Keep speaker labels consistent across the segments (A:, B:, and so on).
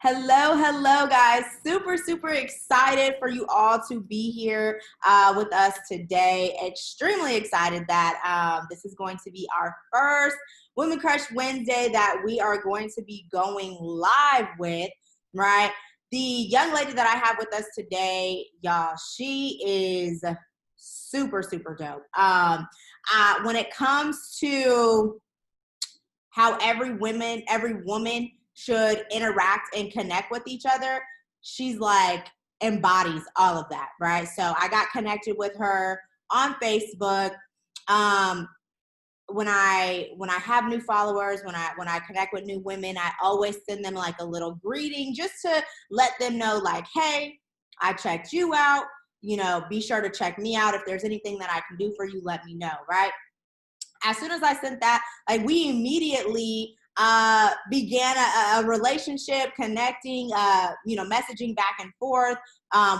A: Hello, guys. Super excited for you all to be here with us today. Extremely excited that this is going to be our first Women Crush Wednesday that we are going to be going live with, right? The young lady that I have with us today, y'all, she is super dope. When it comes to how every woman should interact and connect with each other, she's like embodies all of that, right? So I got connected with her on Facebook. When I have new followers, when I connect with new women, I always send them like a little greeting just to let them know, like, hey, I checked you out. You know, be sure to check me out. If there's anything that I can do for you, let me know, right? As soon as I sent that, like, we immediately began a relationship, connecting, messaging back and forth.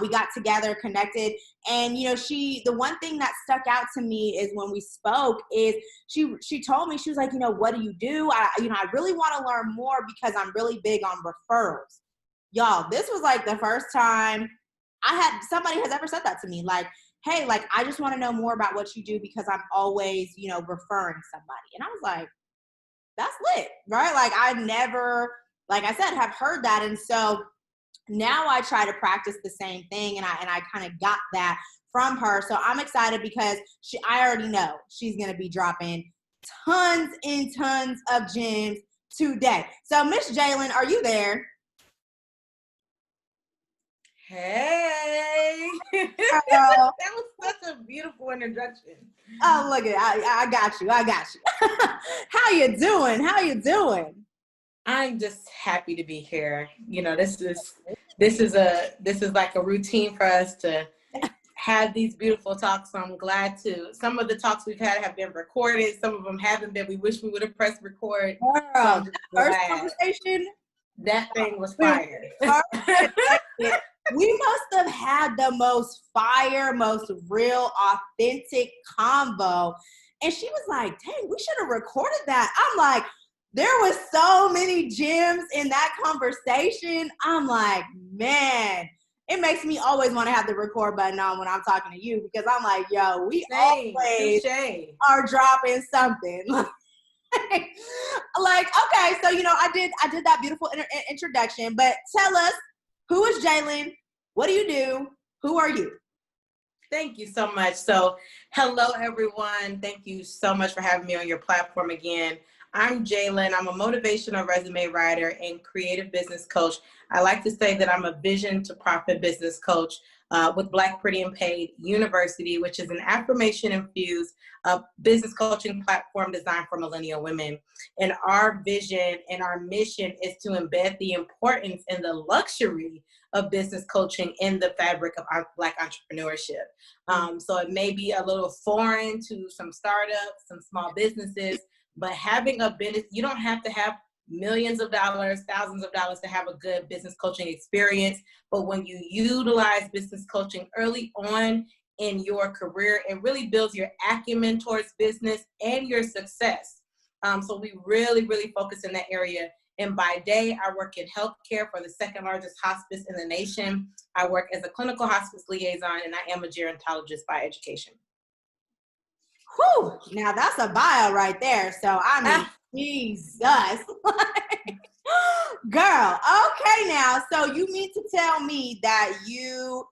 A: We got together, connected, and the one thing that stuck out to me is when we spoke is she told me, she was like, what do you do? I really want to learn more because I'm really big on referrals. Y'all, this was like the first time somebody has ever said that to me, like, hey, like, I just want to know more about what you do because I'm always, referring somebody. And I was like, that's lit, right? Like, I never, like I said, have heard that. And so now I try to practice the same thing. And I kind of got that from her. So I'm excited because I already know she's going to be dropping tons and tons of gems today. So Miss Jalynn, are you there?
B: Hey, that was such a beautiful introduction.
A: Oh, look at I got you. How you doing?
B: I'm just happy to be here. This is like a routine for us to have these beautiful talks. So I'm glad some of the talks we've had have been recorded. Some of them haven't been. We wish we would have pressed record.
A: Girl, first conversation,
B: that thing was fire.
A: We must have had the most fire, most real, authentic convo. And she was like, dang, we should have recorded that. I'm like, there was so many gems in that conversation. I'm like, man, it makes me always want to have the record button on when I'm talking to you, because I'm like, yo, we always are dropping something. Like, okay, so, I did that beautiful introduction, but tell us, who is Jalynn? What do you do? Who are you?
B: Thank you so much. So, hello, everyone. Thank you so much for having me on your platform again. I'm Jalynn. I'm a motivational resume writer and creative business coach. I like to say that I'm a vision to profit business coach with Black Pretty and Paid University, which is an affirmation-infused business coaching platform designed for millennial women. And our vision and our mission is to embed the importance and the luxury of business coaching in the fabric of our Black entrepreneurship. So it may be a little foreign to some startups, some small businesses, but having a business, you don't have to have millions of dollars, thousands of dollars to have a good business coaching experience. But when you utilize business coaching early on in your career, it really builds your acumen towards business and your success. So we really focus in that area. And by day, I work in healthcare for the second largest hospice in the nation. I work as a clinical hospice liaison, and I am a gerontologist by education.
A: Whew, now that's a bio right there. So I mean, Jesus. Girl, okay now. So you mean to tell me that you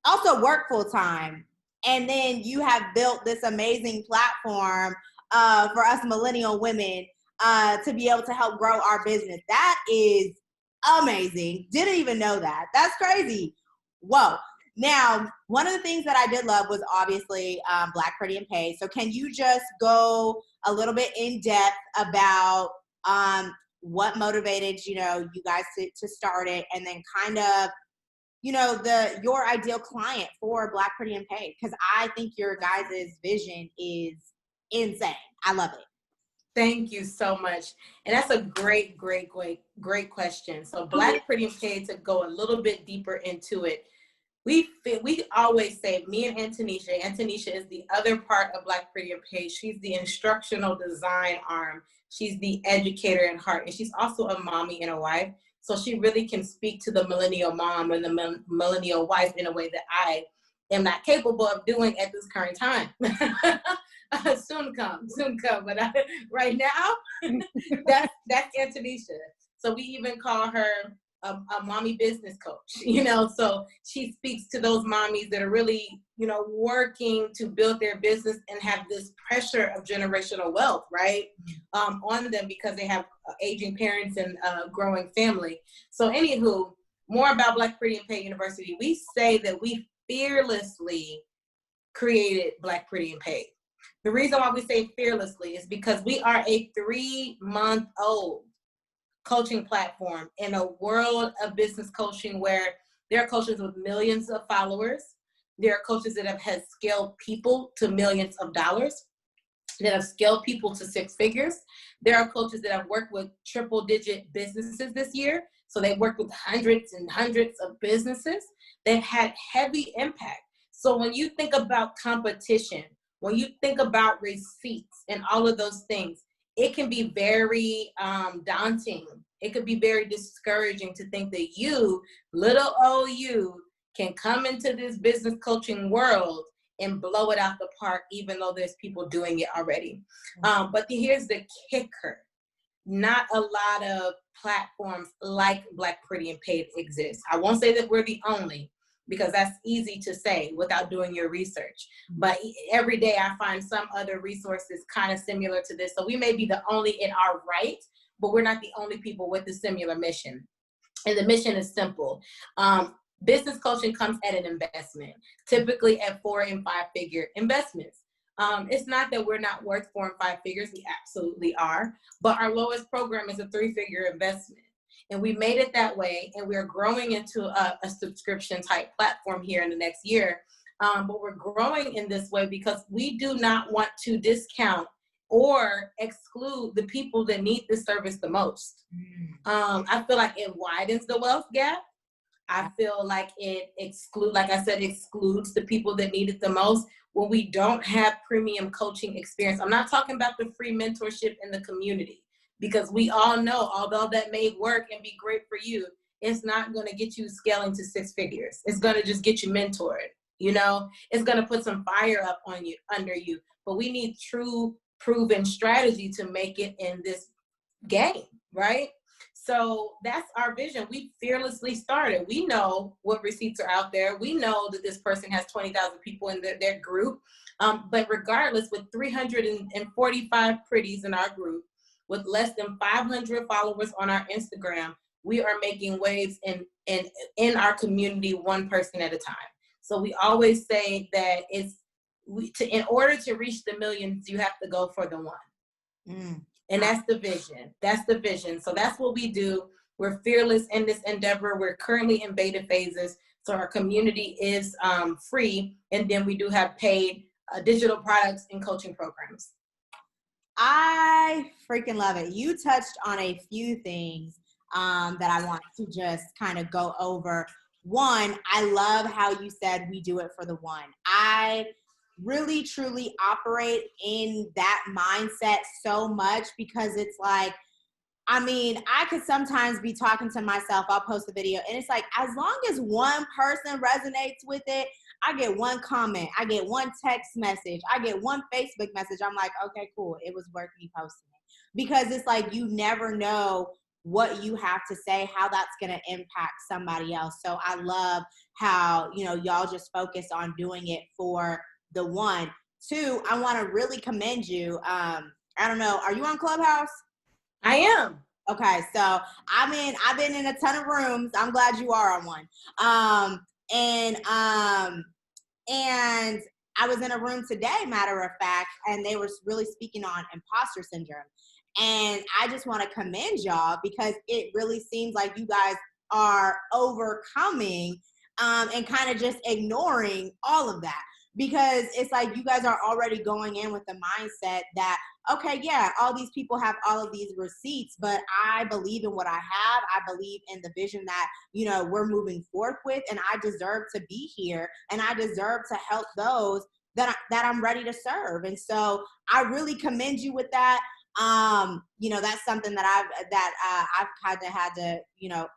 A: also work full time, and then you have built this amazing platform for us millennial women to be able to help grow our business. That is amazing. Didn't even know that. That's crazy. Whoa. Now, one of the things that I did love was obviously Black Pretty and Paid. So can you just go a little bit in depth about what motivated, you guys to start it, and then kind of, your ideal client for Black Pretty and Paid? Because I think your guys' vision is insane. I love it.
B: Thank you so much. And that's a great question. So Black Pretty and Paid, to go a little bit deeper into it, we always say, me and Antonisha is the other part of Black Pretty and Paid. She's the instructional design arm. She's the educator in heart. And she's also a mommy and a wife. So she really can speak to the millennial mom and the millennial wife in a way that I am not capable of doing at this current time. Soon come. But right now, that's Antonisha. So we even call her a mommy business coach, so she speaks to those mommies that are really, working to build their business and have this pressure of generational wealth, right, on them because they have aging parents and a growing family. So anywho, more about Black, Pretty, and Paid University. We say that we fearlessly created Black, Pretty, and Paid. The reason why we say fearlessly is because we are a 3-month-old coaching platform in a world of business coaching where there are coaches with millions of followers. There are coaches that have scaled people to millions of dollars, that have scaled people to 6 figures. There are coaches that have worked with triple-digit businesses this year. So they worked with hundreds and hundreds of businesses that had heavy impact. So when you think about competition, when you think about receipts and all of those things, it can be very daunting. It could be very discouraging to think that you, little old you, can come into this business coaching world and blow it out the park, even though there's people doing it already. But here's the kicker. Not a lot of platforms like Black, Pretty, and Paid exist. I won't say that we're the only, because that's easy to say without doing your research. But every day I find some other resources kind of similar to this. So we may be the only in our right, but we're not the only people with a similar mission. And the mission is simple. Business coaching comes at an investment, typically at 4 and 5 figure investments. It's not that we're not worth 4 and 5 figures. We absolutely are. But our lowest program is a 3-figure investment. And we made it that way, and we're growing into a subscription type platform here in the next year. But we're growing in this way because we do not want to discount or exclude the people that need this service the most. I feel like it widens the wealth gap. I feel like it excludes the people that need it the most when we don't have premium coaching experience. I'm not talking about the free mentorship in the community, because we all know, although that may work and be great for you, it's not going to get you scaling to 6 figures. It's going to just get you mentored. It's going to put some fire up on you, under you. But we need true proven strategy to make it in this game, right? So that's our vision. We fearlessly started. We know what receipts are out there. We know that this person has 20,000 people in their group. But regardless, with 345 pretties in our group, with less than 500 followers on our Instagram, we are making waves in our community, one person at a time. So we always say that in order to reach the millions, you have to go for the one. And that's the vision. That's the vision. So that's what we do. We're fearless in this endeavor. We're currently in beta phases. So our community is free. And then we do have paid digital products and coaching programs.
A: I freaking love it. You touched on a few things that I want to just kind of go over. One, I love how you said we do it for the one. I really, truly operate in that mindset so much, because it's like, I could sometimes be talking to myself. I'll post a video and it's like, as long as one person resonates with it, I get one comment, I get one text message, I get one Facebook message. I'm like, okay, cool. It was worth me posting it. Because it's like, you never know what you have to say, how that's going to impact somebody else. So I love how, y'all just focus on doing it for the one. Two, I want to really commend you. I don't know. Are you on Clubhouse?
B: I am.
A: Okay. So I've been in a ton of rooms. I'm glad you are on one. And I was in a room today, matter of fact, and they were really speaking on imposter syndrome. And I just want to commend y'all, because it really seems like you guys are overcoming and kind of just ignoring all of that. Because it's like you guys are already going in with the mindset that, okay, yeah, all these people have all of these receipts, but I believe in what I have. I believe in the vision that, we're moving forth with, and I deserve to be here, and I deserve to help those that I'm ready to serve. And so I really commend you with that. That's something that I've kind of had to,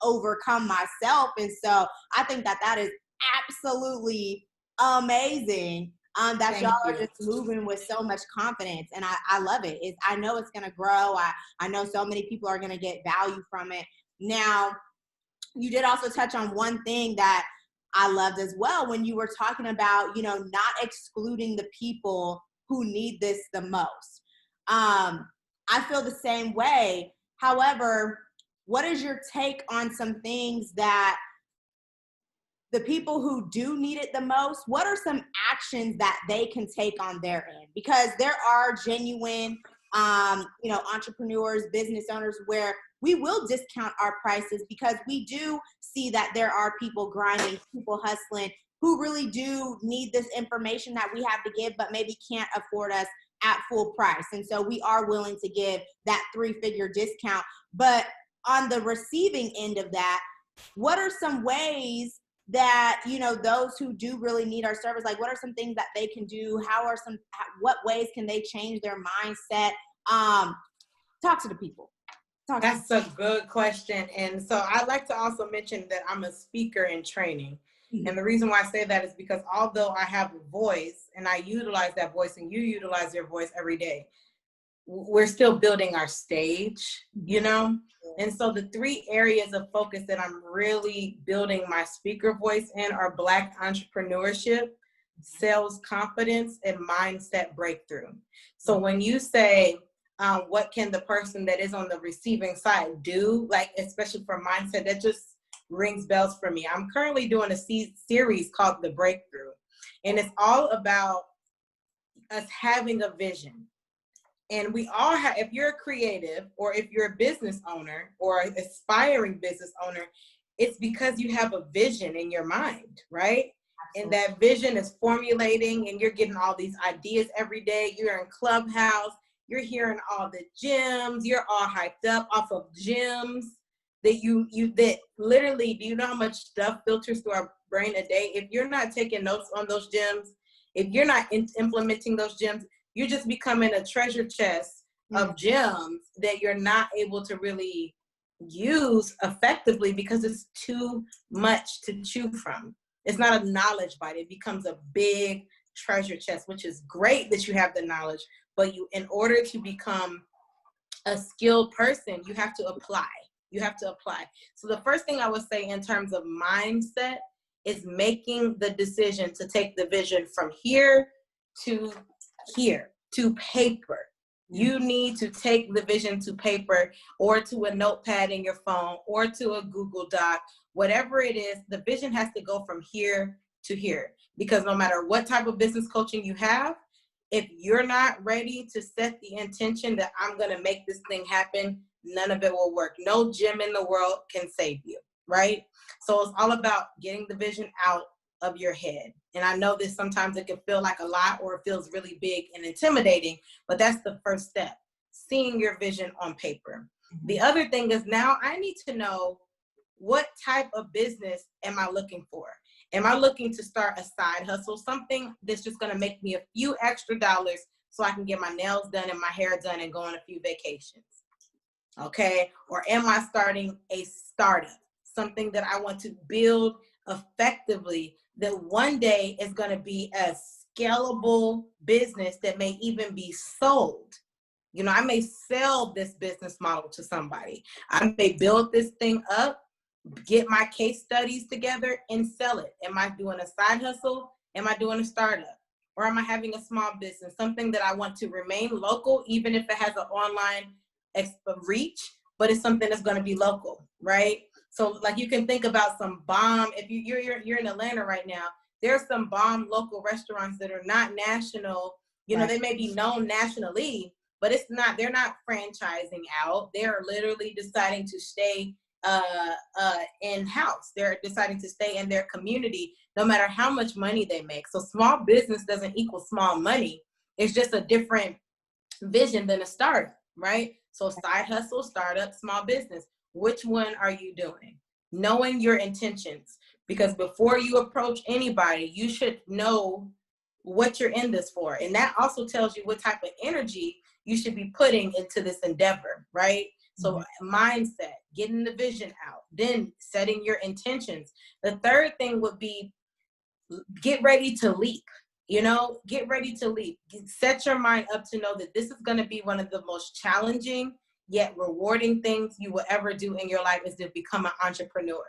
A: overcome myself. And so I think that is absolutely amazing. That y'all
B: Thank
A: are
B: you.
A: just moving with so much confidence, and I love it. I know it's going to grow. I know so many people are going to get value from it. Now, you did also touch on one thing that I loved as well when you were talking about, not excluding the people who need this the most. I feel the same way. However, what is your take on some things that the people who do need it the most, what are some actions that they can take on their end? Because there are genuine, entrepreneurs, business owners where we will discount our prices because we do see that there are people grinding, people hustling who really do need this information that we have to give, but maybe can't afford us at full price. And so we are willing to give that 3-figure discount. But on the receiving end of that, what are some ways that those who do really need our service, like what are some things that they can do? What ways can they change their mindset? Talk to the people.
B: That's a good question. And so I'd like to also mention that I'm a speaker in training.
A: Mm-hmm.
B: And the reason why I say that is because although I have a voice and I utilize that voice and you utilize your voice every day, we're still building our stage, And so the 3 areas of focus that I'm really building my speaker voice in are Black entrepreneurship, sales confidence, and mindset breakthrough. So when you say, what can the person that is on the receiving side do, like especially for mindset, that just rings bells for me. I'm currently doing a series called The Breakthrough, and it's all about us having a vision. And we all have, if you're a creative or if you're a business owner or an aspiring business owner, it's because you have a vision in your mind, right? Absolutely. And that vision is formulating and you're getting all these ideas every day. You're in Clubhouse, you're hearing all the gems, you're all hyped up off of gems that that literally, do you know how much stuff filters through our brain a day? If you're not taking notes on those gems, if you're not implementing those gems, you're just becoming a treasure chest of gems that you're not able to really use effectively because it's too much to chew from. It's not a knowledge bite. It becomes a big treasure chest, which is great that you have the knowledge, but in order to become a skilled person, you have to apply. You have to apply. So the first thing I would say in terms of mindset is making the decision to take the vision from here to here, to paper. You need to take the vision to paper or to a notepad in your phone or to a Google Doc, whatever it is, the vision has to go from here to here. Because no matter what type of business coaching you have, if you're not ready to set the intention that I'm going to make this thing happen, none of it will work. No gym in the world can save you, right? So it's all about getting the vision out of your head. And I know that sometimes it can feel like a lot or it feels really big and intimidating, but that's the first step, seeing your vision on paper. Mm-hmm. The other thing is now I need to know what type of business am I looking for? Am I looking to start a side hustle, something that's just going to make me a few extra dollars so I can get my nails done and my hair done and go on a few vacations? Okay. Or am I starting a startup, something that I want to build effectively that one day is going to be a scalable business that may even be sold? I may sell this business model to somebody. I may build this thing up, get my case studies together and sell it. Am I doing a side hustle? Am I doing a startup? Or am I having a small business, something that I want to remain local, even if it has an online reach, but it's something that's going to be local, right? So like you can think about some bomb, if you're in Atlanta right now, there's some bomb local restaurants that are not national, right. They may be known nationally, but they're not franchising out. They're literally deciding to stay in-house. They're deciding to stay in their community, no matter how much money they make. So small business doesn't equal small money. It's just a different vision than a startup, right? So side hustle, startup, small business. Which one are you doing? Knowing your intentions, because before you approach anybody, you should know what you're in this for. And that also tells you what type of energy you should be putting into this endeavor, right? So mindset, getting the vision out, then setting your intentions. The third thing would be get ready to leap. Get ready to leap. Set your mind up to know that this is going to be one of the most challenging yet rewarding things you will ever do in your life, is to become an entrepreneur.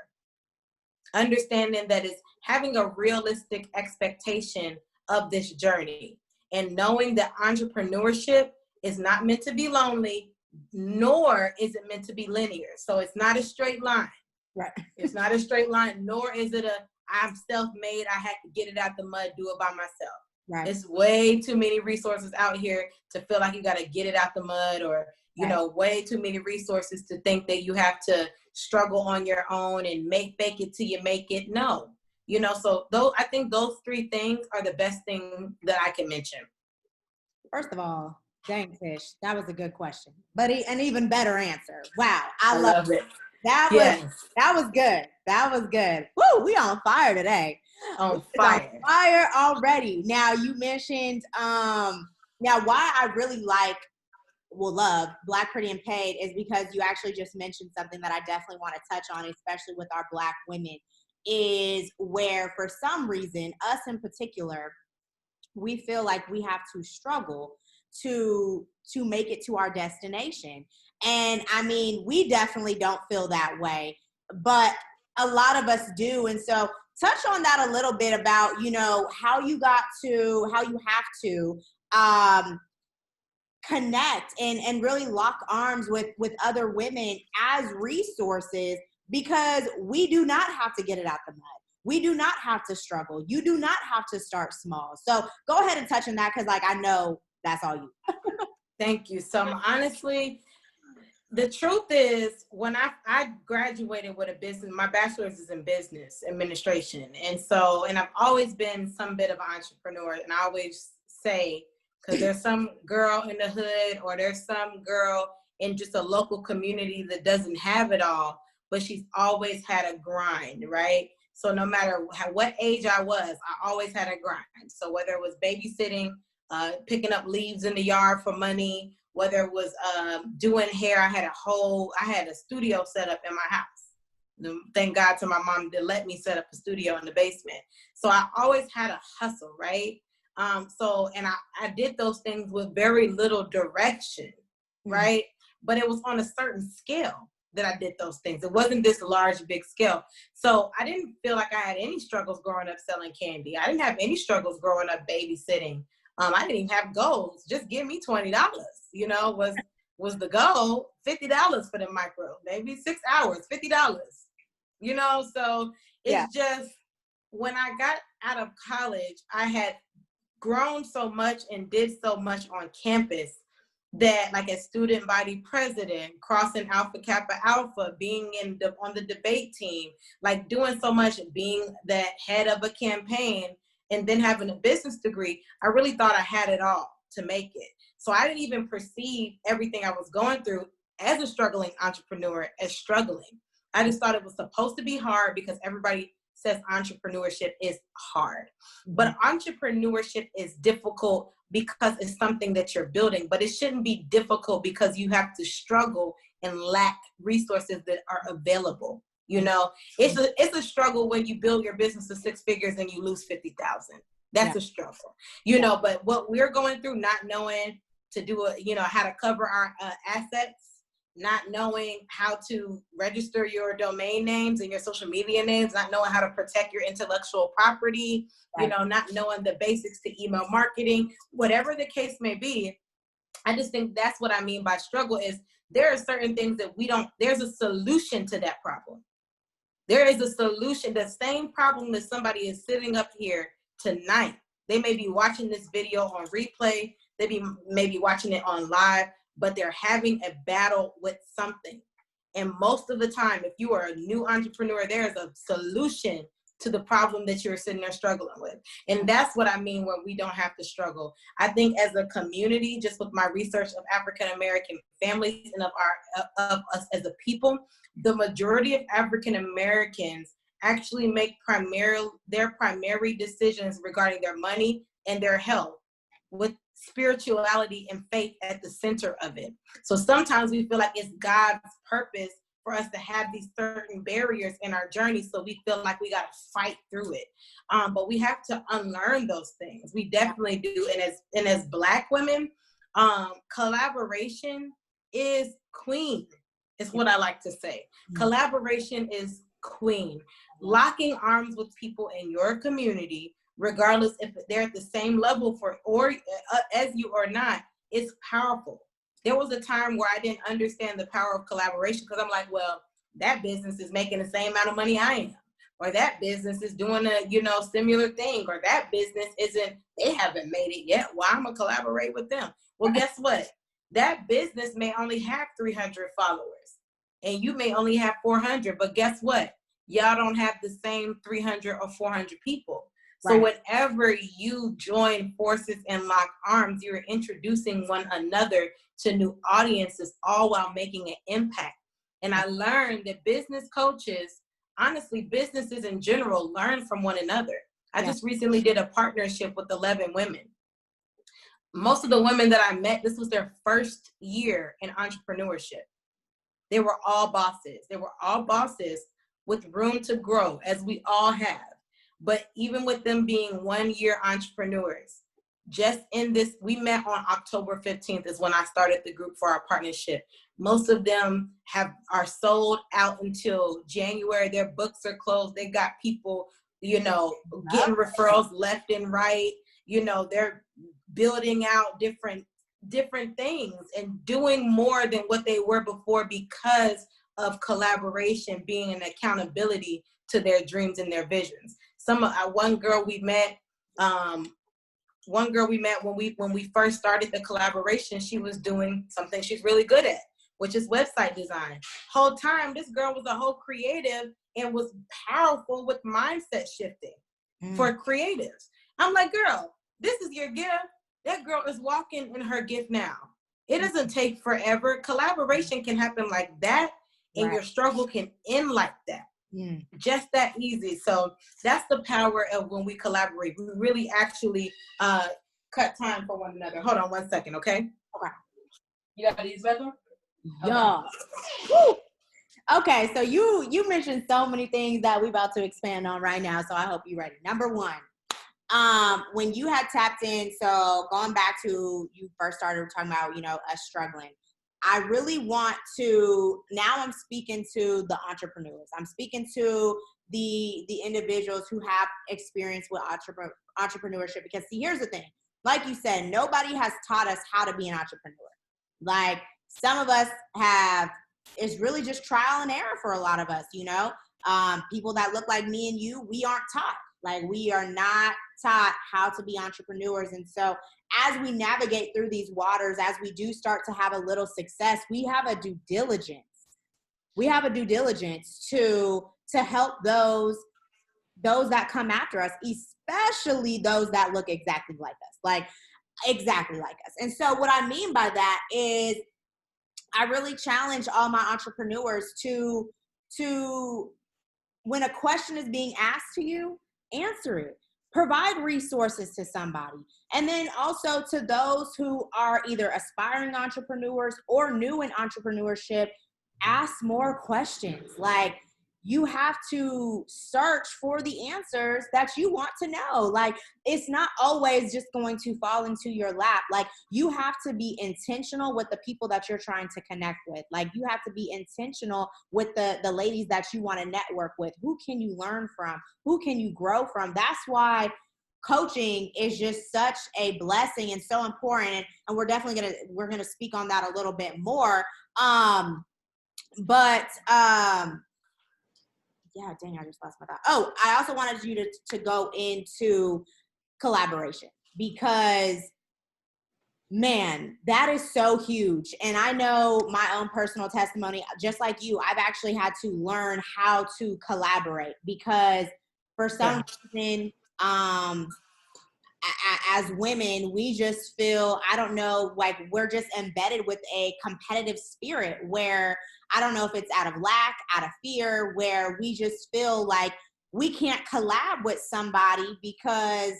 B: Understanding that it's having a realistic expectation of this journey, and knowing that entrepreneurship is not meant to be lonely, nor is it meant to be linear. So it's not a straight line.
A: Right.
B: It's not a straight line, nor is it I'm self-made, I had to get it out the mud, do it by myself.
A: Right.
B: It's way too many resources out here to feel like you got to get it out the mud, or way too many resources to think that you have to struggle on your own and fake it till you make it. No, so I think those three things are the best thing that I can mention.
A: First of all, dang, Tish, that was a good question, but an even better answer. Wow, I love it. That was good. That was good. Woo, we on fire today.
B: On fire
A: already. Now you mentioned now why I really love Black, Pretty, and Paid is because you actually just mentioned something that I definitely want to touch on, especially with our Black women, is where for some reason, us in particular, we feel like we have to struggle to make it to our destination. And I mean, we definitely don't feel that way, but a lot of us do. And so touch on that a little bit about, how you have to connect and really lock arms with other women as resources, because we do not have to get it out the mud. We do not have to struggle. You do not have to start small. So go ahead and touch on that, because I know that's all you.
B: Thank you. So honestly, the truth is, when I graduated with a business, my bachelor's is in business administration. And I've always been some bit of an entrepreneur. And I always say, because there's some girl in the hood, or there's some girl in just a local community that doesn't have it all, but she's always had a grind, right? So no matter what age I was, I always had a grind. So whether it was babysitting, picking up leaves in the yard for money, whether it was doing hair, I had a studio set up in my house. Thank God to my mom to let me set up a studio in the basement. So I always had a hustle, right? And I did those things with very little direction, right? But it was on a certain scale that I did those things. It wasn't this large, big scale. So I didn't feel like I had any struggles growing up selling candy. I didn't have any struggles growing up babysitting. I didn't even have goals. Just give me $20, was the goal. $50 for the micro, maybe 6 hours, $50, so it's just, when I got out of college, I had grown so much and did so much on campus that, like, as student body president, crossing Alpha Kappa Alpha, being on the debate team, like doing so much, being the head of a campaign, and then having a business degree, I really thought I had it all to make it. So I didn't even perceive everything I was going through as a struggling entrepreneur as struggling. I just thought it was supposed to be hard because everybody says entrepreneurship is hard. But entrepreneurship is difficult because it's something that you're building, but it shouldn't be difficult because you have to struggle and lack resources that are available. It's a struggle when you build your business to 6 figures and you lose 50,000. That's a struggle, but what we're going through, not knowing to do how to cover our assets, not knowing how to register your domain names and your social media names, not knowing how to protect your intellectual property, not knowing the basics to email marketing, whatever the case may be. I just think that's what I mean by struggle, is there are certain things that there's a solution to that problem. There is a solution. The same problem that somebody is sitting up here tonight, they may be watching this video on replay, they may be watching it on live, but they're having a battle with something. And most of the time, if you are a new entrepreneur, there is a solution to the problem that you're sitting there struggling with. And that's what I mean when we don't have to struggle. I think as a community, just with my research of African-American families and of us as a people, the majority of African-Americans actually make their primary decisions regarding their money and their health with spirituality and faith at the center of it. So sometimes we feel like it's God's purpose for us to have these certain barriers in our journey. So we feel like we got to fight through it. But we have to unlearn those things. We definitely do. And as Black women, collaboration is queen, is what I like to say. Collaboration is queen. Locking arms with people in your community, regardless if they're at the same level as you or not, is powerful. There was a time where I didn't understand the power of collaboration because I'm like, well, that business is making the same amount of money I am, or that business is doing a similar thing, or that business they haven't made it yet. Well, I'm gonna collaborate with them. Well, guess what? That business may only have 300 followers, and you may only have 400. But guess what? Y'all don't have the same 300 or 400 people. So whenever you join forces and lock arms, you're introducing one another to new audiences, all while making an impact. And I learned that business coaches, honestly, businesses in general, learn from one another. I just recently did a partnership with 11 women. Most of the women that I met, this was their first year in entrepreneurship. They were all bosses. They were all bosses with room to grow, as we all have. But even with them being 1 year entrepreneurs, just in this, we met on October 15th is when I started the group for our partnership. Most of them are sold out until January. Their books are closed. They got people, getting referrals left and right. They're building out different things and doing more than what they were before because of collaboration, being an accountability to their dreams and their visions. One girl we met when we first started the collaboration, she was doing something she's really good at, which is website design. Whole time, this girl was a whole creative and was powerful with mindset shifting for creatives. I'm like, girl, this is your gift. That girl is walking in her gift now. It doesn't take forever. Collaboration can happen like that, and your struggle can end like that. Just that easy. So that's the power of when we collaborate. We really actually cut time for one another. Hold on 1 second, okay?
A: Okay.
B: You got these better?
A: Yeah. Okay. Okay, so you mentioned so many things that we're about to expand on right now, so I hope you're ready. Number one, when you had tapped in, so going back to you first started talking about, us struggling. I really want to, now I'm speaking to the entrepreneurs. I'm speaking to the individuals who have experience with entrepreneurship, because see, here's the thing. Like you said, nobody has taught us how to be an entrepreneur. Like some of us it's really just trial and error for a lot of us, people that look like me and you, we aren't taught. Like we are not taught how to be entrepreneurs. And so as we navigate through these waters, as we do start to have a little success, we have a due diligence. We have a due diligence to help those that come after us, especially those that look exactly like us, exactly like us. And so what I mean by that is I really challenge all my entrepreneurs to when a question is being asked to you, answer it. Provide resources to somebody. And then also to those who are either aspiring entrepreneurs or new in entrepreneurship, ask more questions. Like you have to search for the answers that you want to know. Like it's not always just going to fall into your lap. Like you have to be intentional with the people that you're trying to connect with. Like you have to be intentional with the ladies that you want to network with. Who can you learn from? Who can you grow from? That's why coaching is just such a blessing and so important. And we're definitely we're gonna speak on that a little bit more. Yeah, dang, I just lost my thought. Oh, I also wanted you to go into collaboration because, man, that is so huge. And I know my own personal testimony, just like you, I've actually had to learn how to collaborate because for some reason, as women, we just feel, I don't know, like we're just embedded with a competitive spirit where I don't know if it's out of lack, out of fear, where we just feel like we can't collab with somebody because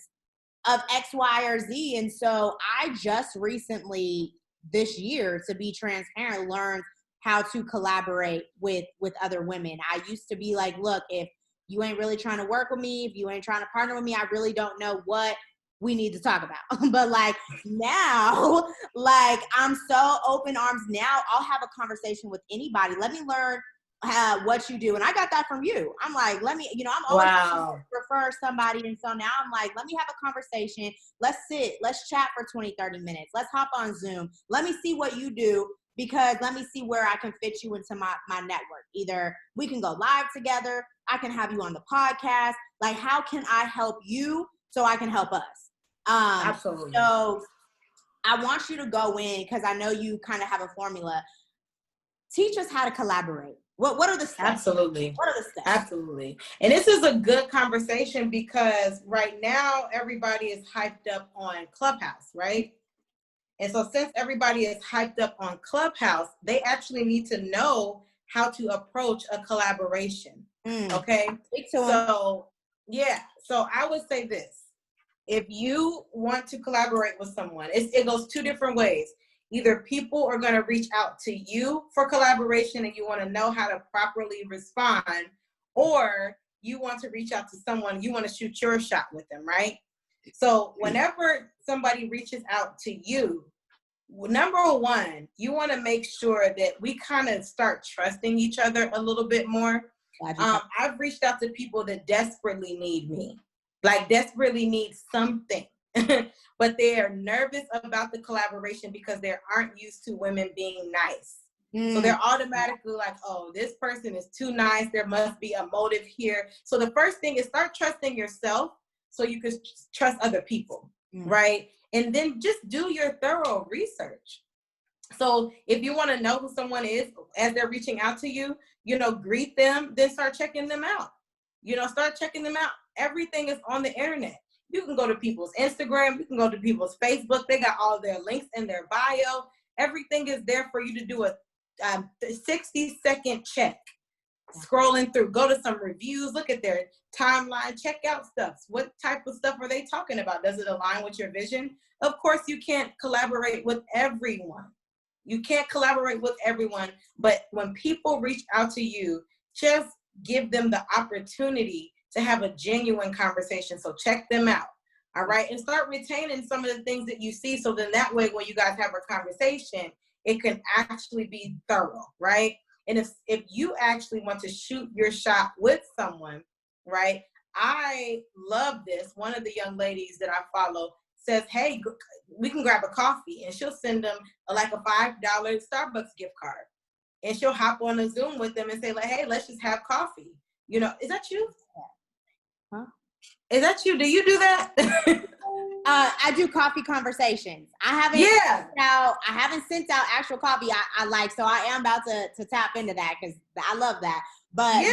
A: of X, Y, or Z. And so I just recently this year, to be transparent, learned how to collaborate with other women. I used to be like, look, if you ain't really trying to work with me, if you ain't trying to partner with me, I really don't know what we need to talk about. But like now, like I'm so open arms now. I'll have a conversation with anybody. Let me learn what you do. And I got that from you. I'm like, let me, I'm always refer somebody. And so now I'm like, let me have a conversation. Let's sit, let's chat for 20, 30 minutes. Let's hop on Zoom. Let me see what you do, because let me see where I can fit you into my network. Either we can go live together. I can have you on the podcast. Like, how can I help you so I can help us?
B: Absolutely.
A: So I want you to go in, because I know you kind of have a formula. Teach us how to collaborate. What are the steps?
B: Absolutely.
A: What are the steps?
B: Absolutely. And this is a good conversation, because right now everybody is hyped up on Clubhouse, right? And so since everybody is hyped up on Clubhouse, they actually need to know how to approach a collaboration. Okay. So yeah. So I would say this. If you want to collaborate with someone, it goes two different ways. Either people are going to reach out to you for collaboration and you want to know how to properly respond, or you want to reach out to someone, you want to shoot your shot with them, right? So whenever somebody reaches out to you, number one, you want to make sure that we kind of start trusting each other a little bit more. I've reached out to people that desperately need me, like desperately need something. But they are nervous about the collaboration because they aren't used to women being nice. So they're automatically like, oh, this person is too nice. There must be a motive here. So the first thing is start trusting yourself so you can trust other people, right? And then just do your thorough research. So if you want to know who someone is as they're reaching out to you, greet them, then start checking them out. Start checking them out. Everything is on the internet. You can go to people's Instagram. You can go to people's Facebook. They got all their links in their bio. Everything is there for you to do a 60-second check. Scrolling through, go to some reviews, look at their timeline, check out stuff. What type of stuff are they talking about? Does it align with your vision? Of course, you can't collaborate with everyone. You can't collaborate with everyone, but when people reach out to you, just give them the opportunity to have a genuine conversation. So check them out. All right. And start retaining some of the things that you see. So then that way, when you guys have a conversation, it can actually be thorough. Right. And if you actually want to shoot your shot with someone, right? I love this. One of the young ladies that I follow says, hey, we can grab a coffee, and she'll send them like a $5 Starbucks gift card. And she'll hop on a Zoom with them and say, like, hey, let's just have coffee. Is that you? Huh? Is that you? Do you do that?
A: I do coffee conversations. I haven't sent out actual coffee. I like, so I am about to tap into that because I love that. But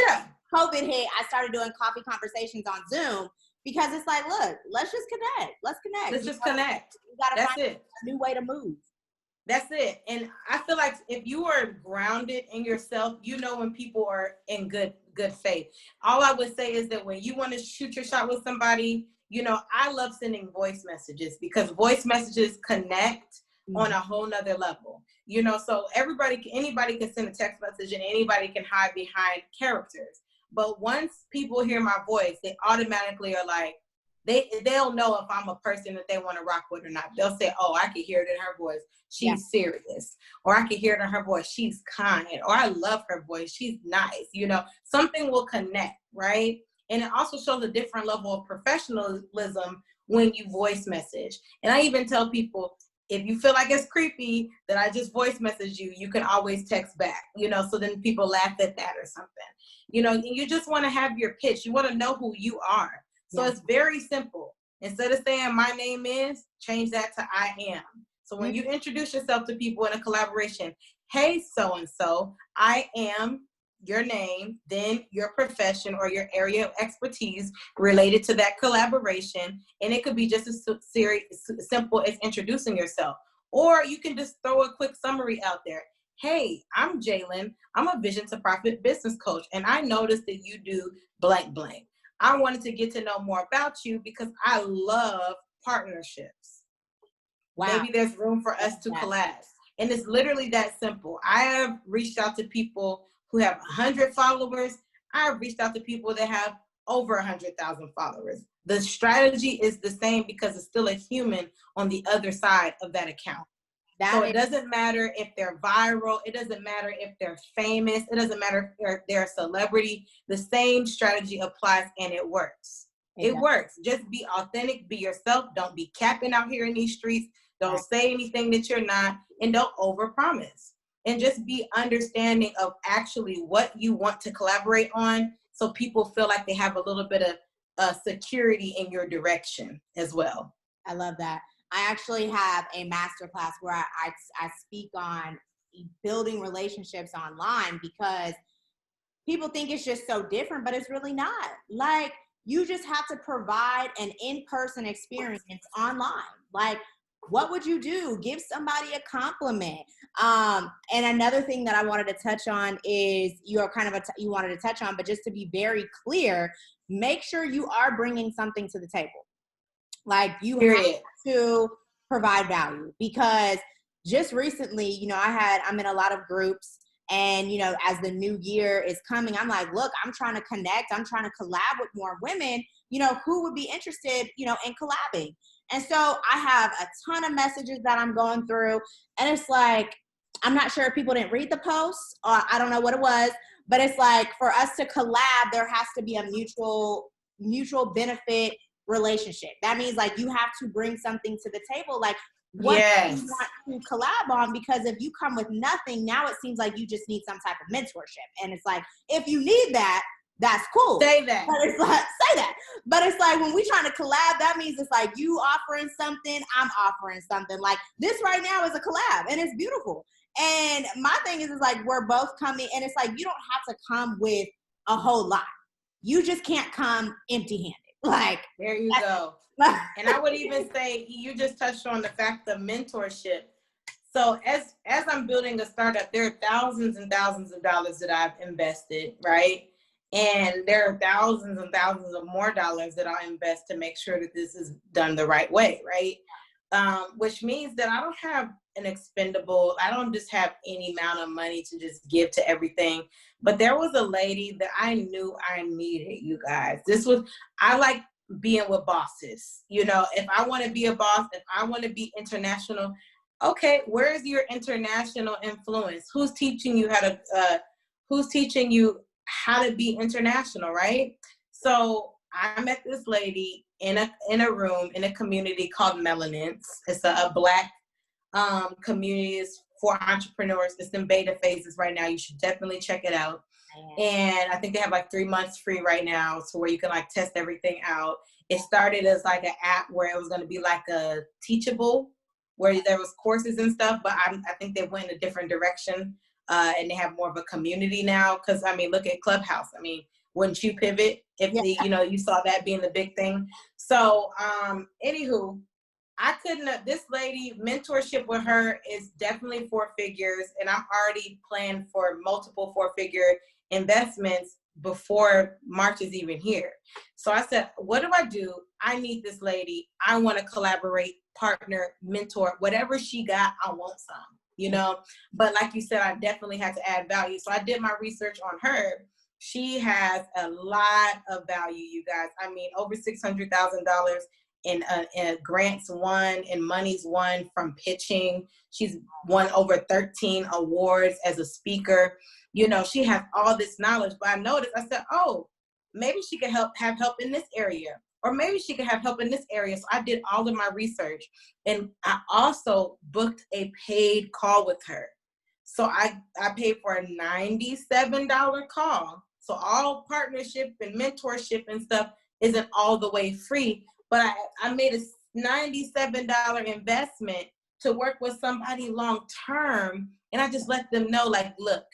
A: COVID hit, I started doing coffee conversations on Zoom because it's like, look, let's just connect. Let's connect.
B: Let's just connect.
A: You gotta find a new way to move.
B: That's it. And I feel like if you are grounded in yourself, when people are in good faith. All I would say is that when you want to shoot your shot with somebody, I love sending voice messages because voice messages connect on a whole nother level. So anybody can send a text message and anybody can hide behind characters. But once people hear my voice, they automatically are like, they'll know if I'm a person that they want to rock with or not. They'll say, oh, I can hear it in her voice. She's serious. Or I can hear it in her voice. She's kind. Or I love her voice. She's nice. Something will connect, right? And it also shows a different level of professionalism when you voice message. And I even tell people, if you feel like it's creepy that I just voice message you, you can always text back, so then people laugh at that or something. You just want to have your pitch. You want to know who you are. So it's very simple. Instead of saying my name is, change that to I am. So when you introduce yourself to people in a collaboration, hey, so-and-so, I am your name, then your profession or your area of expertise related to that collaboration. And it could be just as simple as introducing yourself. Or you can just throw a quick summary out there. Hey, I'm Jalynn. I'm a Vision to Profit business coach. And I noticed that you do blank blank. I wanted to get to know more about you because I love partnerships.
A: Wow.
B: Maybe there's room for us to collab. And it's literally that simple. I have reached out to people who have 100 followers. I have reached out to people that have over 100,000 followers. The strategy is the same because it's still a human on the other side of that account. So it doesn't matter if they're viral. It doesn't matter if they're famous. It doesn't matter if they're a celebrity. The same strategy applies and it works. It works. Just be authentic, be yourself. Don't be capping out here in these streets. Don't say anything that you're not, and don't overpromise. And just be understanding of actually what you want to collaborate on, so people feel like they have a little bit of security in your direction as well.
A: I love that. I actually have a masterclass where I speak on building relationships online, because people think it's just so different, but it's really not. Like, you just have to provide an in-person experience online. Like, what would you do? Give somebody a compliment. And another thing that I wanted to touch on is you wanted to touch on, but just to be very clear, make sure you are bringing something to the table. Like, you have to provide value, because just recently, I'm in a lot of groups, and, as the new year is coming, I'm like, look, I'm trying to connect. I'm trying to collab with more women, who would be interested, in collabing. And so I have a ton of messages that I'm going through, and it's like, I'm not sure if people didn't read the post, or I don't know what it was, but it's like, for us to collab, there has to be a mutual benefit relationship. That means, like, you have to bring something to the table. Like, what do you want to collab on? Because if you come with nothing, now it seems like you just need some type of mentorship. And it's like, if you need that, that's cool.
B: Say that.
A: But it's like, say that. But it's like, when we trying to collab, that means it's like you offering something, I'm offering something. Like, this right now is a collab, and it's beautiful. And my thing is like, we're both coming, and it's like, you don't have to come with a whole lot. You just can't come empty-handed. Like,
B: there you go. And I would even say, you just touched on the fact of mentorship. So as I'm building a startup, there are thousands and thousands of dollars that I've invested, right? And there are thousands and thousands of more dollars that I invest to make sure that this is done the right way, right? Which means that I don't have I don't just have any amount of money to just give to everything. But there was a lady that I knew I needed, you guys. I like being with bosses. If I want to be a boss, if I want to be international, okay, where's your international influence? Who's teaching you how to be international, right? So I met this lady in a room in a community called Melanins. It's a Black community. It's for entrepreneurs. It's in beta phases right now. You should definitely check it out. And I think they have like 3 months free right now, so where you can like test everything out. It started as like an app where it was going to be like a Teachable, where there was courses and stuff, but I think they went in a different direction, and they have more of a community now. Because I mean, look at Clubhouse. I mean, wouldn't you pivot if you saw that being the big thing? So anywho, this lady, mentorship with her is definitely 4 figures, and I'm already planning for multiple 4-figure investments before March is even here. So I said, what do? I need this lady. I want to collaborate, partner, mentor, whatever she got, I want some, But like you said, I definitely had to add value. So I did my research on her. She has a lot of value, you guys. I mean, over $600,000 in grants won and monies won from pitching. She's won over 13 awards as a speaker. She has all this knowledge. But I noticed, I said, oh, maybe she could have help in this area, or maybe she could have help in this area. So I did all of my research, and I also booked a paid call with her. So I paid for a $97 call. So all partnership and mentorship and stuff isn't all the way free. But I made a $97 investment to work with somebody long term. And I just let them know, like, look,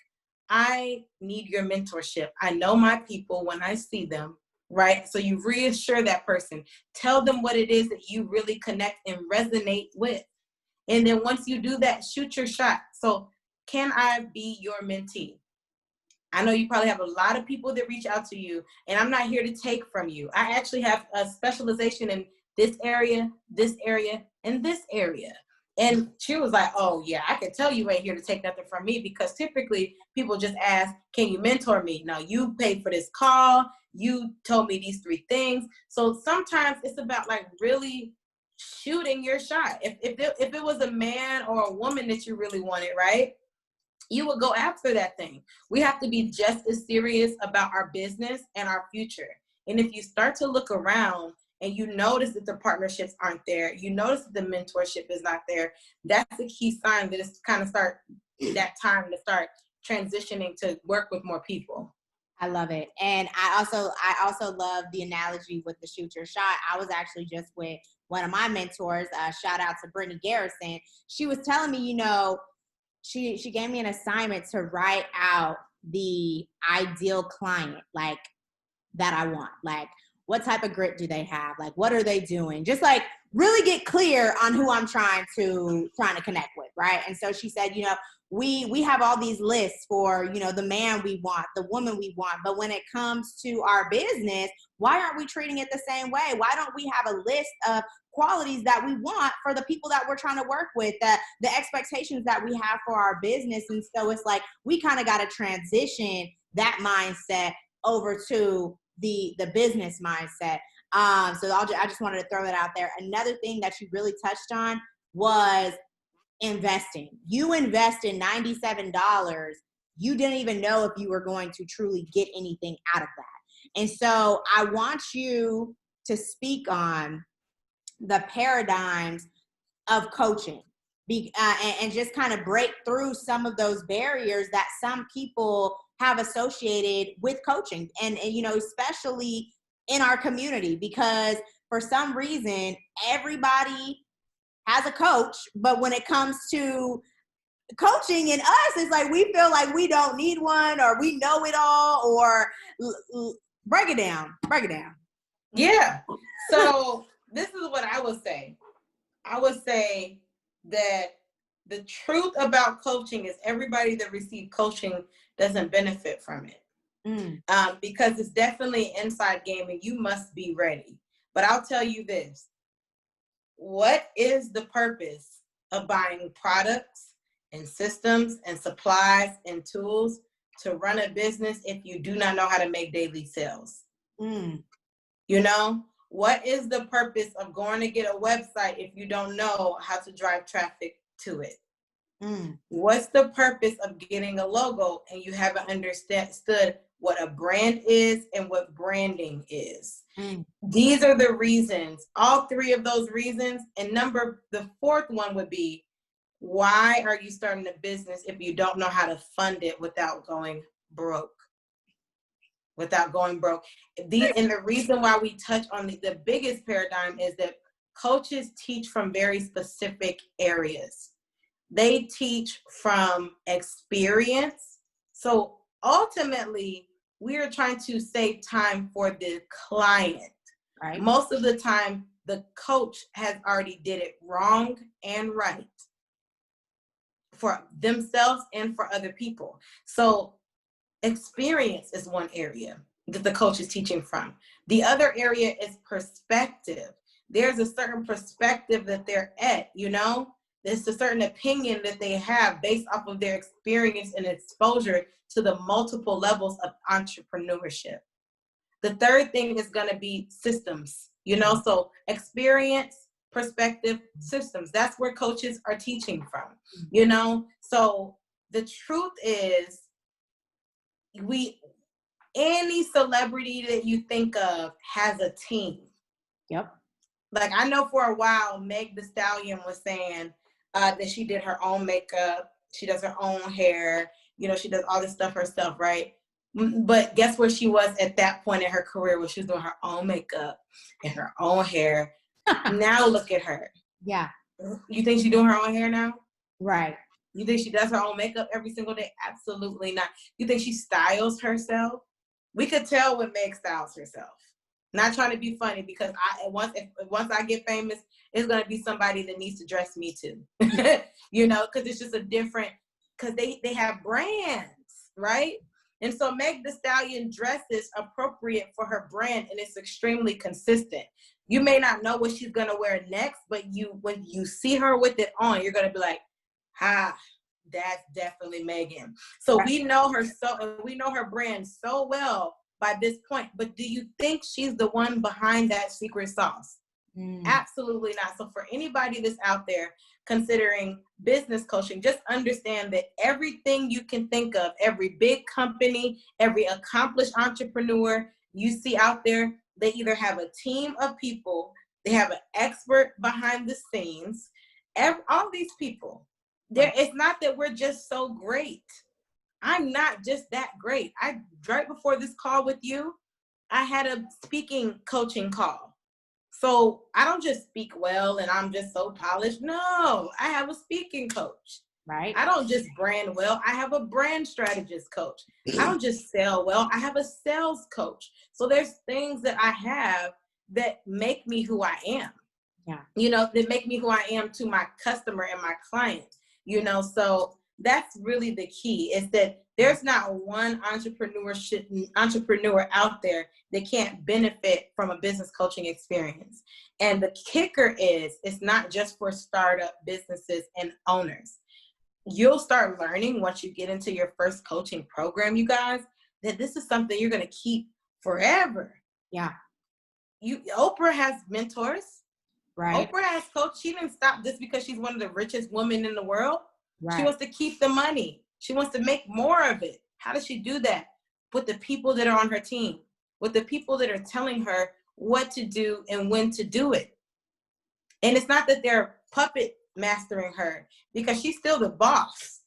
B: I need your mentorship. I know my people when I see them, right? So you reassure that person. Tell them what it is that you really connect and resonate with. And then once you do that, shoot your shot. So can I be your mentee? I know you probably have a lot of people that reach out to you, and I'm not here to take from you. I actually have a specialization in this area, and this area. And she was like, oh yeah, I can tell you ain't here to take nothing from me, because typically people just ask, can you mentor me? Now you paid for this call, you told me these 3 things. So sometimes it's about like really shooting your shot. If it was a man or a woman that you really wanted, right, you would go after that thing. We have to be just as serious about our business and our future. And if you start to look around and you notice that the partnerships aren't there, you notice that the mentorship is not there, that's a key sign that it's kind of that time to start transitioning to work with more people.
A: I love it. And I also love the analogy with the shoot your shot. I was actually just with one of my mentors, shout out to Brittany Garrison. She was telling me, she gave me an assignment to write out the ideal client, like, that I want. Like, what type of grit do they have? Like, what are they doing? Just like really get clear on who I'm trying to connect with, right? And so she said, we have all these lists for, the man we want, the woman we want, but when it comes to our business, why aren't we treating it the same way? Why don't we have a list of qualities that we want for the people that we're trying to work with, the expectations that we have for our business? And so it's like, we kind of got to transition that mindset over to the business mindset. So I just wanted to throw that out there. Another thing that you really touched on was investing. You invested $97. You didn't even know if you were going to truly get anything out of that. And so I want you to speak on the paradigms of coaching, and just kind of break through some of those barriers that some people have associated with coaching, and especially in our community, because for some reason everybody has a coach, but when it comes to coaching and us, it's like we feel like we don't need one, or we know it all, or break it down.
B: Yeah. So this is what I would say. I would say that the truth about coaching is everybody that receives coaching doesn't benefit from it. Because it's definitely an inside game and you must be ready. But I'll tell you this. What is the purpose of buying products and systems and supplies and tools to run a business if you do not know how to make daily sales? What is the purpose of going to get a website if you don't know how to drive traffic to it? What's the purpose of getting a logo and you haven't understood what a brand is and what branding is? These are the reasons, all 3 of those reasons. And the 4th one would be, why are you starting a business if you don't know how to fund it without going broke? And the reason why we touch on the biggest paradigm is that coaches teach from very specific areas. They teach from experience. So ultimately, we are trying to save time for the client. Right. Most of the time, the coach has already did it wrong and right for themselves and for other people. So experience is one area that the coach is teaching from. The other area is perspective. There's a certain perspective that they're at, There's a certain opinion that they have based off of their experience and exposure to the multiple levels of entrepreneurship. The third thing is going to be systems, so experience, perspective, systems. That's where coaches are teaching from, So the truth is, any celebrity that you think of has a team.
A: Yep.
B: Like, I know for a while, Meg Thee Stallion was saying that she did her own makeup. She does her own hair. She does all this stuff herself, right? But guess where she was at that point in her career, where she was doing her own makeup and her own hair. Now look at her.
A: Yeah.
B: You think she's doing her own hair now?
A: Right.
B: You think she does her own makeup every single day? Absolutely not. You think she styles herself? We could tell when Meg styles herself. Not trying to be funny, because once I get famous, it's going to be somebody that needs to dress me too. Because it's just a different, because they have brands, right? And so Meg Thee Stallion dresses appropriate for her brand, and it's extremely consistent. You may not know what she's gonna wear next, but when you see her with it on, you're gonna be like, that's definitely Megan. So we know her we know her brand so well by this point. But do you think she's the one behind that secret sauce? Absolutely not. So for anybody that's out there considering business coaching, just understand that everything you can think of, every big company, every accomplished entrepreneur you see out there, they either have a team of people, they have an expert behind the scenes. All these people, it's not that we're just so great. I'm not just that great. Right before this call with you, I had a speaking coaching call. So I don't just speak well and I'm just so polished. No, I have a speaking coach.
A: Right.
B: I don't just brand well. I have a brand strategist coach. I don't just sell well. I have a sales coach. So there's things that I have that make me who I am.
A: Yeah.
B: That make me who I am to my customer and my client. So that's really the key, is that there's not one entrepreneur out there that can't benefit from a business coaching experience. And the kicker is, it's not just for startup businesses and owners. You'll start learning once you get into your first coaching program, you guys, that this is something you're going to keep forever.
A: Yeah.
B: Oprah has mentors.
A: Right.
B: Oprah has coach. She didn't stop just because she's one of the richest women in the world.
A: Right.
B: She wants to keep the money. She wants to make more of it. How does she do that? With the people that are on her team, with the people that are telling her what to do and when to do it. And it's not that they're puppet mastering her, because she's still the boss,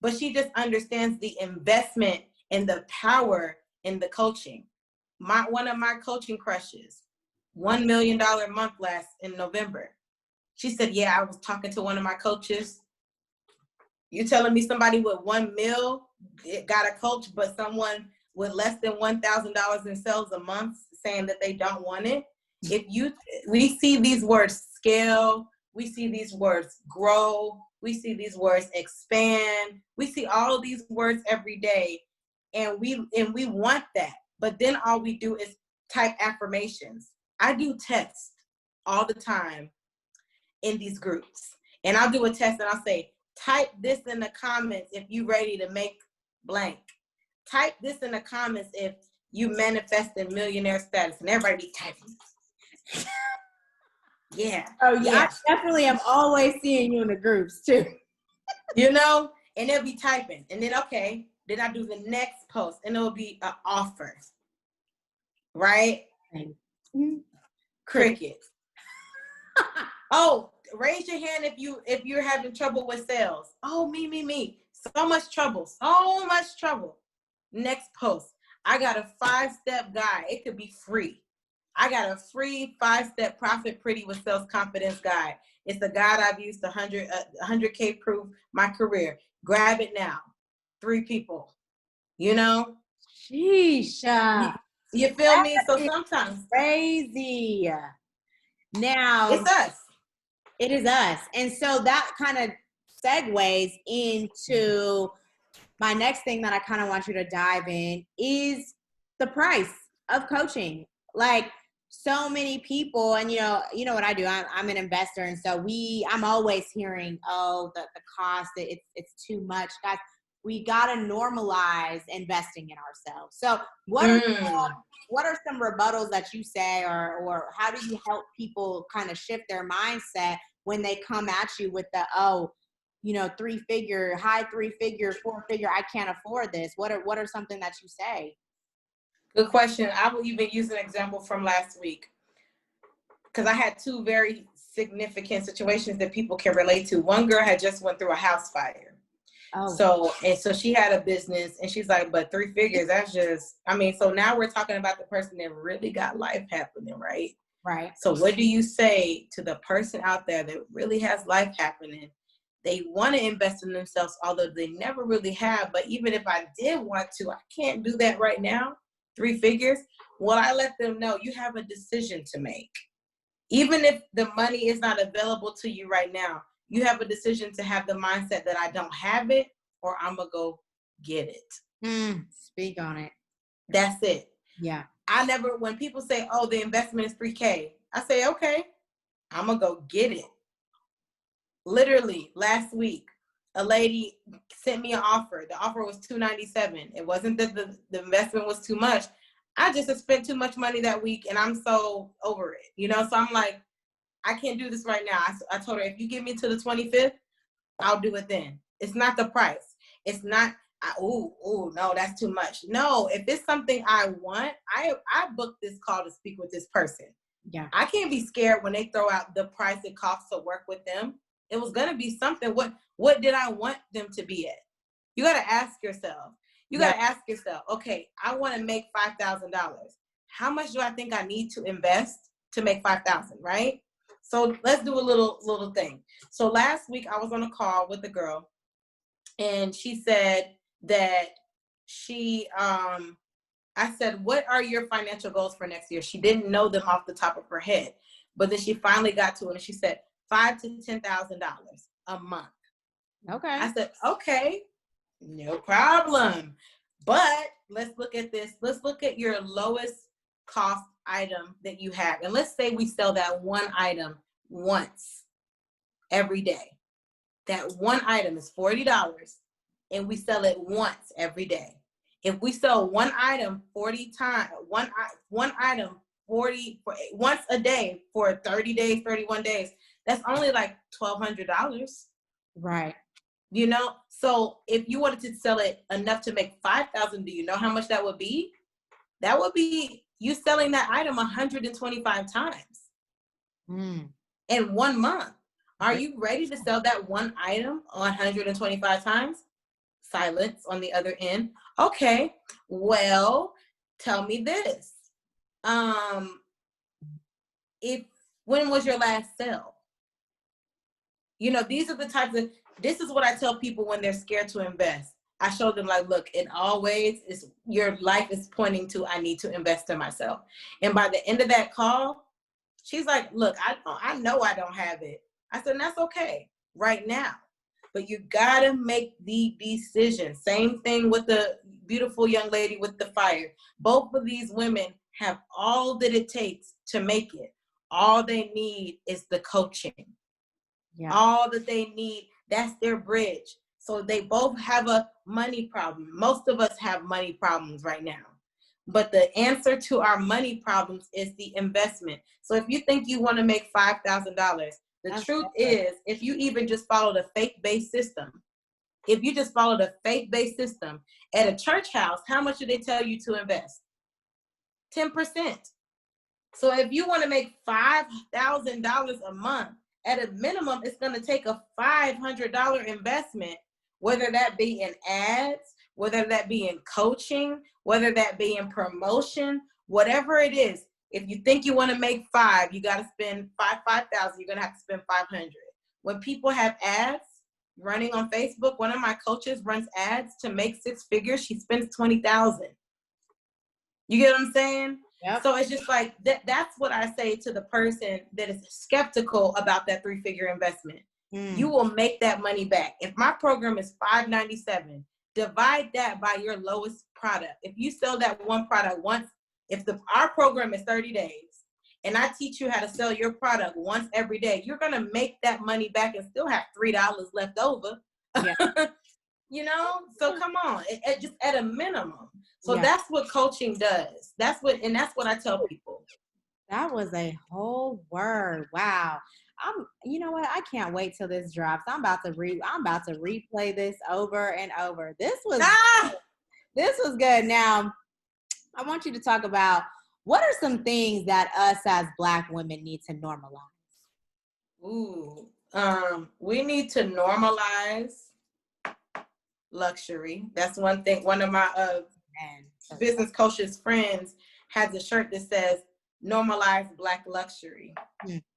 B: but she just understands the investment and the power in the coaching. One of my coaching crushes, $1 million month in November. She said, yeah, I was talking to one of my coaches. You telling me somebody with $1 million got a coach, but someone with less than $1,000 in sales a month saying that they don't want it? We see these words scale, we see these words grow, we see these words expand, we see all of these words every day, and we want that. But then all we do is type affirmations. I do tests all the time in these groups, and I'll do a test and I'll say, type this in the comments if you ready to make blank. Type this in the comments if you manifest in millionaire status, and everybody be typing. Yeah.
A: Oh yeah. I definitely am always seeing you in the groups too.
B: And they'll be typing, and then then I do the next post, and it'll be an offer. Right? Crickets. Oh, raise your hand if you're having trouble with sales. Oh, me. So much trouble. Next post. I got a 5-step guide. It could be free. I got a free 5-step profit pretty with sales confidence guide. It's a guide I've used 100K proof my career. Grab it now. 3 people.
A: Sheesh.
B: You feel me? So sometimes
A: crazy. Now
B: it's us.
A: It is us. And so that kind of segues into my next thing that I kind of want you to dive in is the price of coaching. Like, so many people, and you know what I do, I'm an investor. And so I'm always hearing, the cost, it's too much. Guys, we got to normalize investing in ourselves. So what are some rebuttals that you say, or how do you help people kind of shift their mindset when they come at you with the, 3-figure, high 3-figure, 4-figure, I can't afford this? What are something that you say?
B: Good question. I will even use an example from last week, because I had 2 very significant situations that people can relate to. One girl had just went through a house fire. So she had a business, and she's like, but 3 figures, that's just, so now we're talking about the person that really got life happening, right?
A: Right.
B: So what do you say to the person out there that really has life happening? They want to invest in themselves, although they never really have. But even if I did want to, I can't do that right now. 3 figures. Well, I let them know you have a decision to make. Even if the money is not available to you right now, you have a decision to have the mindset that I don't have it, or I'm going to go get it.
A: Speak on it.
B: That's it.
A: Yeah.
B: When people say, the investment is $3K, I say, okay, I'm going to go get it. Literally last week, a lady sent me an offer. The offer was $297. It wasn't that the investment was too much. I just had spent too much money that week and I'm so over it, you know? So I'm like, I can't do this right now. I told her, if you get me to the 25th, I'll do it then. It's not the price. It's not, no, that's too much. No, if it's something I want, I booked this call to speak with this person.
A: Yeah.
B: I can't be scared when they throw out the price it costs to work with them. It was going to be something. What did I want them to be at? You got to ask yourself. Okay, I want to make $5,000. How much do I think I need to invest to make $5,000, right? So let's do a little thing. So last week I was on a call with a girl and she said that I said, what are your financial goals for next year? She didn't know them off the top of her head, but then she finally got to it and she said $5,000 to $10,000 a month.
A: Okay.
B: I said, okay, no problem. But let's look at this. Let's look at your lowest cost item that you have. And let's say we sell that one item once every day. That one item is $40 and we sell it once every day. If we sell one item 40 times, one item 40 once a day for 30 days, 31 days, that's only like $1,200.
A: Right.
B: You know, so if you wanted to sell it enough to make $5,000, do you know how much that would be? That would be you selling that item 125 times in 1 month. Are you ready to sell that one item 125 times? Silence on the other end. Okay, well, tell me this. When was your last sale? You know, these are the types of, this is what I tell people when they're scared to invest. I show them like, look, it always is, your life is pointing to, I need to invest in myself. And by the end of that call, she's like, look, I know I don't have it. I said, that's okay right now. But you gotta make the decision. Same thing with the beautiful young lady with the fire. Both of these women have all that it takes to make it. All they need is the coaching. Yeah. All that they need, that's their bridge. So they both have a money problem. Most of us have money problems right now. But the answer to our money problems is the investment. So if you think you want to make $5,000, the truth is, if you even just follow the faith-based system, at a church house, how much do they tell you to invest? 10%. So if you want to make $5,000 a month, at a minimum, it's going to take a $500 investment, whether that be in ads, whether that be in coaching, whether that be in promotion, whatever it is. If you think you want to make $5,000, you got to spend $5,000. You're going to have to spend $500. When people have ads running on Facebook, one of my coaches runs ads to make 6 figures. She spends $20,000. You get what I'm saying? Yep. So it's just like, that's what I say to the person that is skeptical about that 3-figure investment. You will make that money back. If my program is $597, divide that by your lowest product. If you sell that one product once, our program is 30 days, and I teach you how to sell your product once every day, you're going to make that money back and still have $3 left over. Yeah. You know, so come on, it just at a minimum. So that's what coaching does. That's what I tell people.
A: That was a whole word. Wow. You know what? I can't wait till this drops. I'm about to replay this over and over. This was good. Now, I want you to talk about, what are some things that us as Black women need to normalize?
B: We need to normalize luxury. That's one thing. One of my business coach's friends has a shirt that says, normalize Black luxury.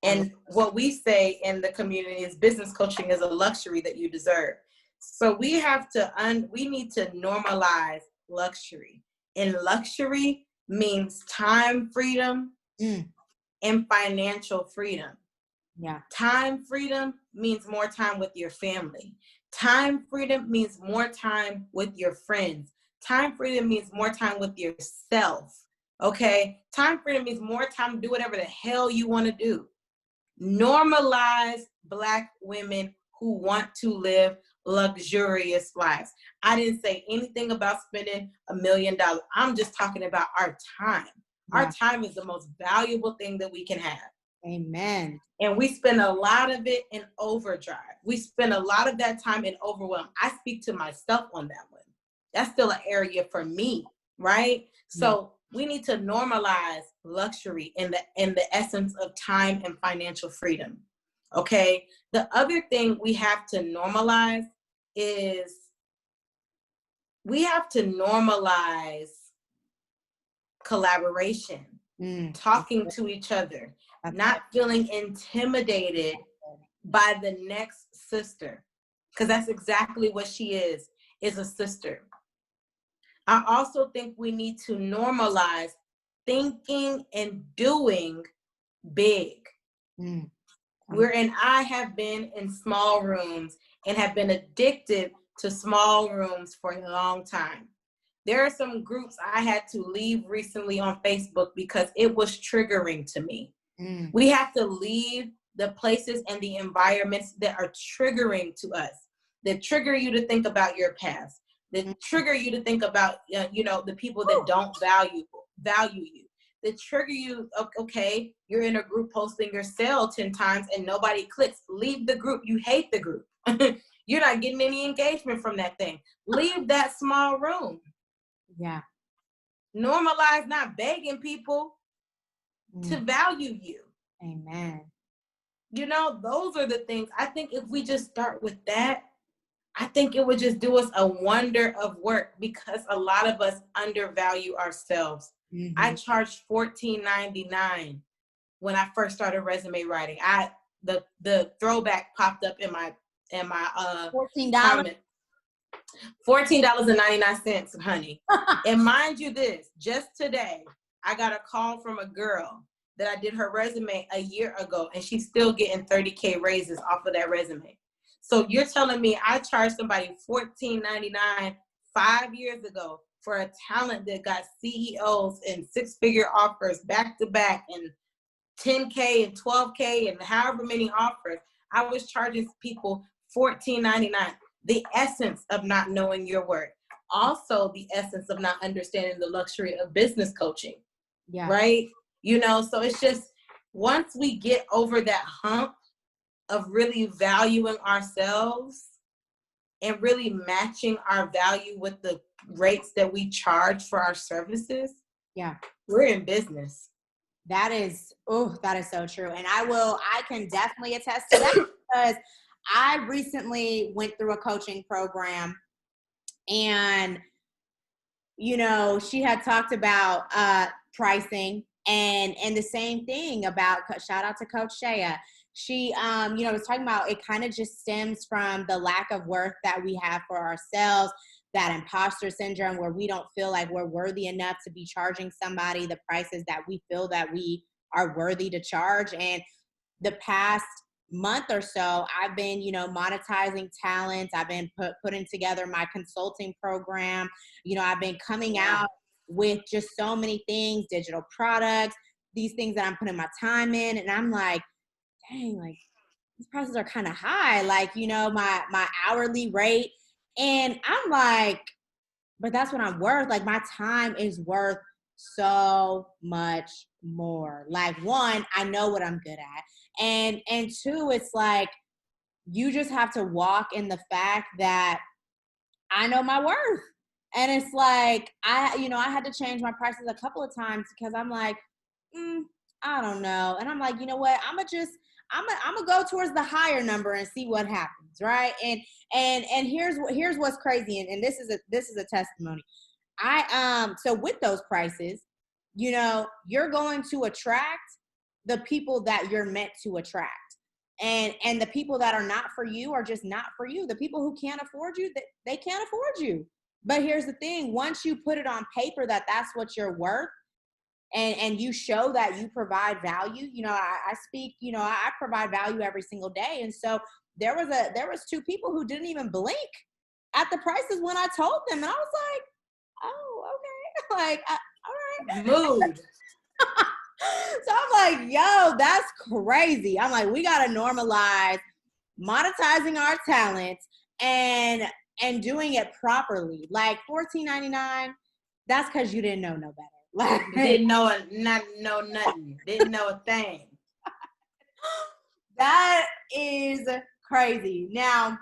B: And what we say in the community is, business coaching is a luxury that you deserve. So we need to normalize luxury. And luxury means time freedom and financial freedom. Yeah. Time freedom means more time with your family. Time freedom means more time with your friends. Time freedom means more time with yourself. Okay. Time freedom means more time to do whatever the hell you want to do. Normalize Black women who want to live luxurious lives. I didn't say anything about spending $1 million. I'm just talking about our time. Our time is the most valuable thing that we can have.
A: Amen.
B: And we spend a lot of it in overdrive. We spend a lot of that time in overwhelm. I speak to myself on that one. That's still an area for me, right? So we need to normalize luxury in the essence of time and financial freedom. Okay. The other thing we have to normalize is we have to normalize collaboration, talking to each other, not feeling intimidated by the next sister, because that's exactly what she is a sister. I also think we need to normalize thinking and doing big. I have been in small rooms and have been addicted to small rooms for a long time. There are some groups I had to leave recently on Facebook because it was triggering to me. We have to leave the places and the environments that are triggering to us, that trigger you to think about your past, that trigger you to think about, the people that don't value you, that trigger you. Okay, you're in a group posting your sale 10 times and nobody clicks. Leave the group. You hate the group. You're not getting any engagement from that thing. Leave that small room.
A: Yeah.
B: Normalize not begging people to value you.
A: Amen.
B: Those are the things. I think if we just start with that, I think it would just do us a wonder of work, because a lot of us undervalue ourselves. I charged $14.99 when I first started resume writing. The throwback popped up in my
A: $14.
B: comment. $14.99, honey. And mind you this, just today, I got a call from a girl that I did her resume a year ago, and she's still getting 30K raises off of that resume. So you're telling me I charged somebody $14.99 5 years ago for a talent that got CEOs and 6-figure offers back to back, and 10K and 12K and however many offers. I was charging people $14.99. The essence of not knowing your worth. Also, the essence of not understanding the luxury of business coaching. Yeah. Right? So it's just, once we get over that hump of really valuing ourselves and really matching our value with the rates that we charge for our services, we're in business.
A: That is so true. And I can definitely attest to that, because I recently went through a coaching program, and, she had talked about pricing and the same thing about, shout out to Coach Shea. She, was talking about, it kind of just stems from the lack of worth that we have for ourselves, that imposter syndrome where we don't feel like we're worthy enough to be charging somebody the prices that we feel that we are worthy to charge. And the past month or so, I've been, monetizing talents. I've been putting together my consulting program. I've been coming out with just so many things, digital products, these things that I'm putting my time in. And I'm like, dang, like these prices are kind of high, like, my hourly rate. And I'm like, but that's what I'm worth. Like, my time is worth so much more. Like, one, I know what I'm good at. And two, it's like, you just have to walk in the fact that I know my worth. And it's like, I had to change my prices a couple of times, because I'm like, I don't know. And I'm like, you know what? I'm gonna go towards the higher number and see what happens, right? And here's what's crazy, and this is a testimony. So with those prices, you're going to attract the people that you're meant to attract. And the people that are not for you are just not for you. The people who can't afford you, they can't afford you. But here's the thing, once you put it on paper that that's what you're worth, and you show that you provide value, I speak, I provide value every single day. And so there was 2 people who didn't even blink at the prices when I told them. And I was like, oh, okay. Like, all
B: Mood.
A: So I'm like, yo, that's crazy. I'm like, we got to normalize monetizing our talents and doing it properly. Like $14.99, that's because you didn't know no better. Like,
B: Didn't know nothing. Didn't know a thing.
A: That is crazy. Now,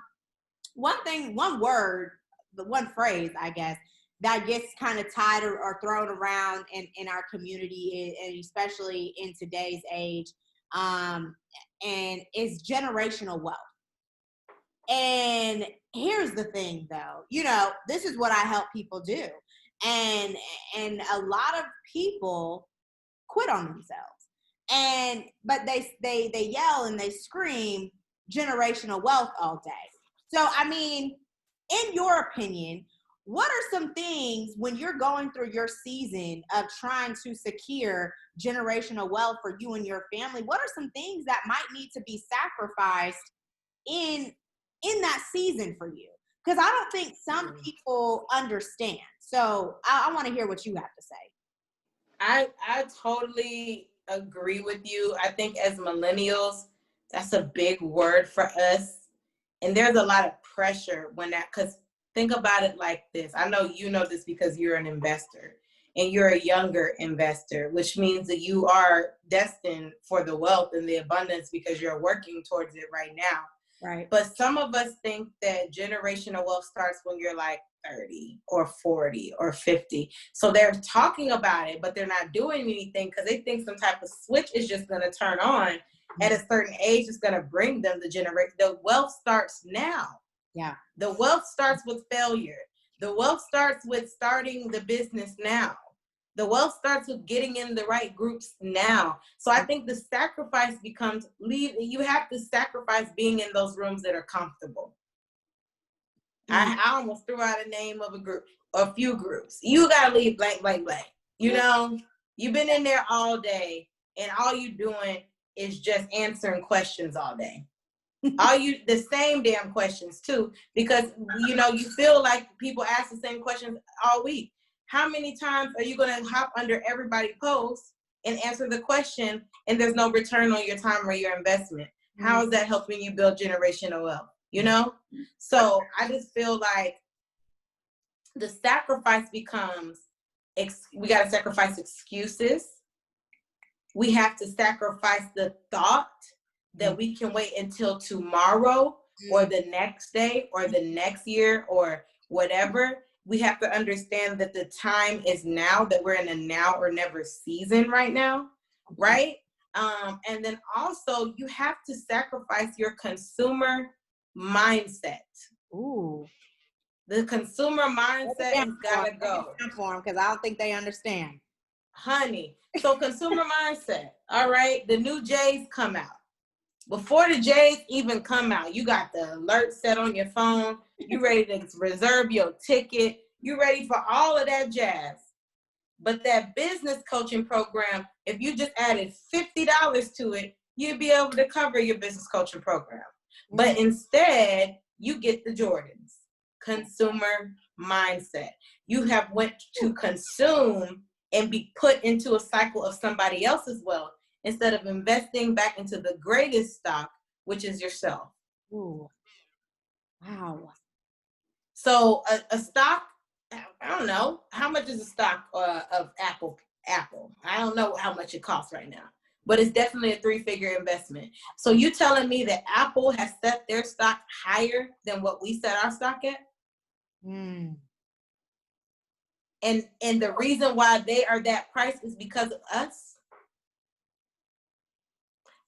A: one word, the one phrase, I guess, that gets kind of tied or thrown around in our community, and especially in today's age, and it's generational wealth. And here's the thing, though, this is what I help people do, and a lot of people quit on themselves, but they yell and they scream generational wealth all day. So I mean, in your opinion, what are some things when you're going through your season of trying to secure generational wealth for you and your family? What are some things that might need to be sacrificed in that season for you? Because I don't think some people understand. So I want to hear what you have to say.
B: I totally agree with you. I think as millennials, that's a big word for us. And there's a lot of pressure because think about it like this. I know you know this because you're an investor and you're a younger investor, which means that you are destined for the wealth and the abundance because you're working towards it right now.
A: Right.
B: But some of us think that generational wealth starts when you're like 30 or 40 or 50. So they're talking about it, but they're not doing anything because they think some type of switch is just going to turn on at a certain age. It's going to bring them the wealth starts now.
A: Yeah.
B: The wealth starts with failure. The wealth starts with starting the business now. The wealth starts with getting in the right groups now. So I think the sacrifice becomes you have to sacrifice being in those rooms that are comfortable. I almost threw out a name of a few groups. You got to leave blank, blank, blank. You've been in there all day and all you doing is just answering questions all day. The same damn questions too, because you feel like people ask the same questions all week. How many times are you going to hop under everybody's post and answer the question and there's no return on your time or your investment? How is that helping you build generational wealth? So I just feel like the sacrifice becomes, we got to sacrifice excuses. We have to sacrifice the thought that we can wait until tomorrow or the next day or the next year or whatever. We have to understand that the time is now, that we're in a now or never season right now, right? And then also you have to sacrifice your consumer mindset.
A: Ooh.
B: The consumer mindset has got to go.
A: For them, because I don't think they understand.
B: Honey, so consumer mindset, all right? The new J's come out. Before the J's even come out, you got the alert set on your phone. You ready to reserve your ticket. You ready for all of that jazz. But that business coaching program, if you just added $50 to it, you'd be able to cover your business coaching program. But instead, you get the Jordans. Consumer mindset. You have went to consume and be put into a cycle of somebody else's wealth, instead of investing back into the greatest stock, which is yourself.
A: Ooh. Wow.
B: So a stock, I don't know, how much is a stock of Apple? I don't know how much it costs right now, but it's definitely a 3-figure investment. So you telling me that Apple has set their stock higher than what we set our stock at? And the reason why they are that price is because of us.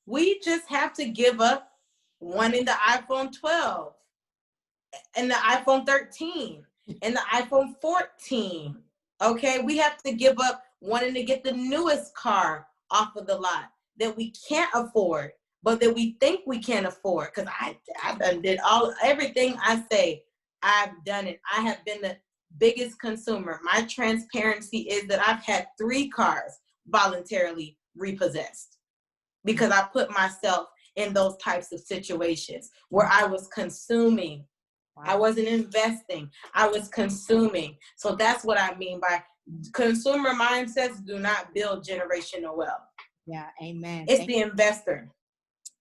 B: We just have to give up wanting the iPhone 12 and the iPhone 13 and the iPhone 14. Okay, we have to give up wanting to get the newest car off of the lot that we can't afford, but that we think we can afford. Because I done did everything I say, I've done it. I have been the biggest consumer. My transparency is that I've had 3 cars voluntarily repossessed, because I put myself in those types of situations where I was consuming. Wow. I wasn't investing. I was consuming. So that's what I mean by consumer mindsets do not build generational wealth.
A: Yeah, amen.
B: It's the investor.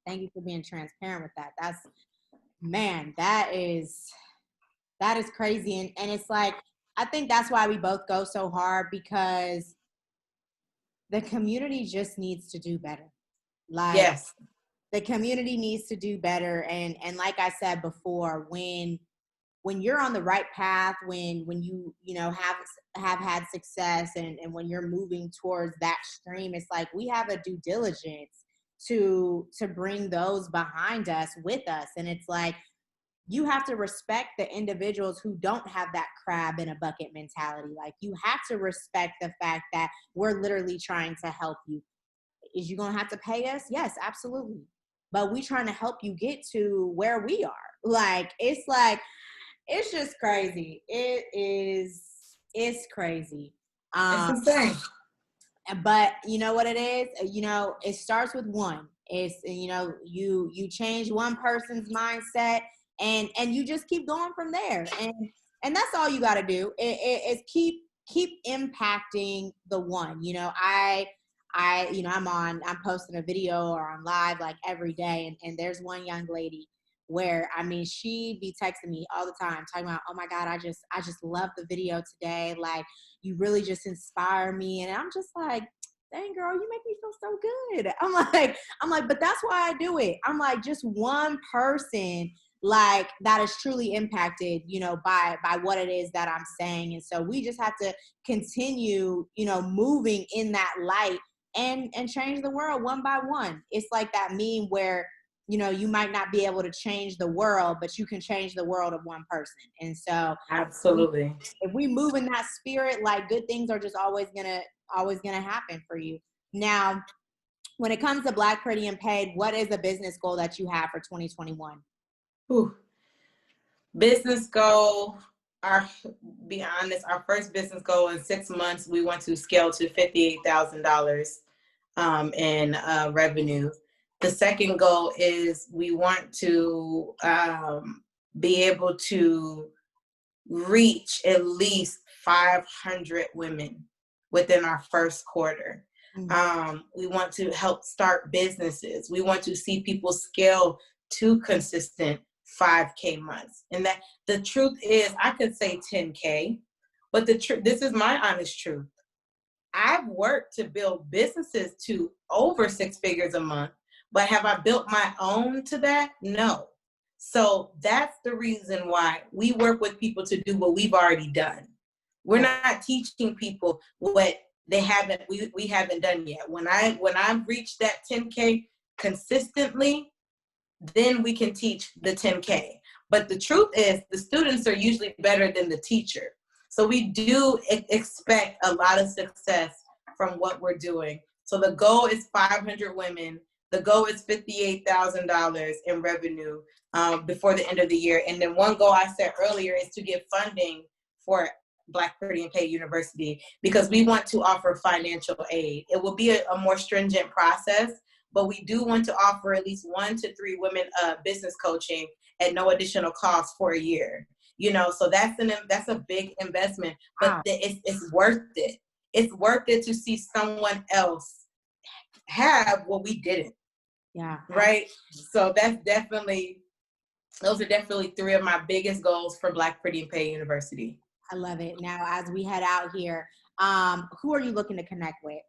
A: Thank you for being transparent with that. That's, man, that is crazy. And it's like, I think that's why we both go so hard, because the community just needs to do better. Like,
B: yes,
A: the community needs to do better. And like I said before, when you're on the right path, when you know, have had success, and when you're moving towards that stream, it's like we have a due diligence to bring those behind us with us. And it's like, you have to respect the individuals who don't have that crab in a bucket mentality. Like, you have to respect the fact that we're literally trying to help you. Is you gonna have to pay us? Yes, absolutely. But we trying to help you get to where we are. Like, it's just crazy. It's crazy.
B: it's insane.
A: But you know what it is? You know, it starts with one. It's, you know, you change one person's mindset, and you just keep going from there. And that's all you got to do. Is keep impacting the one. You know, you know, I'm posting a video or on live like every day, and there's one young lady where, I mean, she be texting me all the time talking about, oh my God, I just love the video today. Like, you really just inspire me. And I'm just like, dang girl, you make me feel so good. I'm like, but that's why I do it. I'm like, just one person like that is truly impacted, you know, by what it is that I'm saying. And so we just have to continue, you know, moving in that light and change the world one by one. It's like that meme where, you know, you might not be able to change the world, but you can change the world of one person. And so
B: absolutely,
A: if we move in that spirit, like, good things are just always gonna happen for you. Now, when it comes to Black, Pretty, and Paid, what is a business goal that you have for 2021?
B: Ooh. Business goal, be honest, our first business goal in 6 months, we want to scale to $58,000 in revenue. The second goal is we want to be able to reach at least 500 women within our first quarter. We want to help start businesses. We want to see people scale to consistent 5K months. And that the truth is, I could say 10K, but this is my honest truth. I've worked to build businesses to over 6 figures a month, but have I built my own to that? No. So that's the reason why we work with people to do what we've already done. We're not teaching people what we haven't done yet. When I've reached that 10K consistently, then we can teach the 10K. But the truth is, the students are usually better than the teacher. So we do expect a lot of success from what we're doing. So the goal is 500 women. The goal is $58,000 in revenue before the end of the year. And then one goal I said earlier is to get funding for Black, Pretty, and Paid University, because we want to offer financial aid. It will be a more stringent process, but we do want to offer at least 1 to 3 women business coaching at no additional cost for a year. You know, so that's a big investment, but wow. It's worth it. It's worth it to see someone else have what we didn't.
A: Yeah.
B: Right. So those are definitely 3 of my biggest goals for Black, Pretty, and Paid University.
A: I love it. Now, as we head out here, who are you looking to connect with?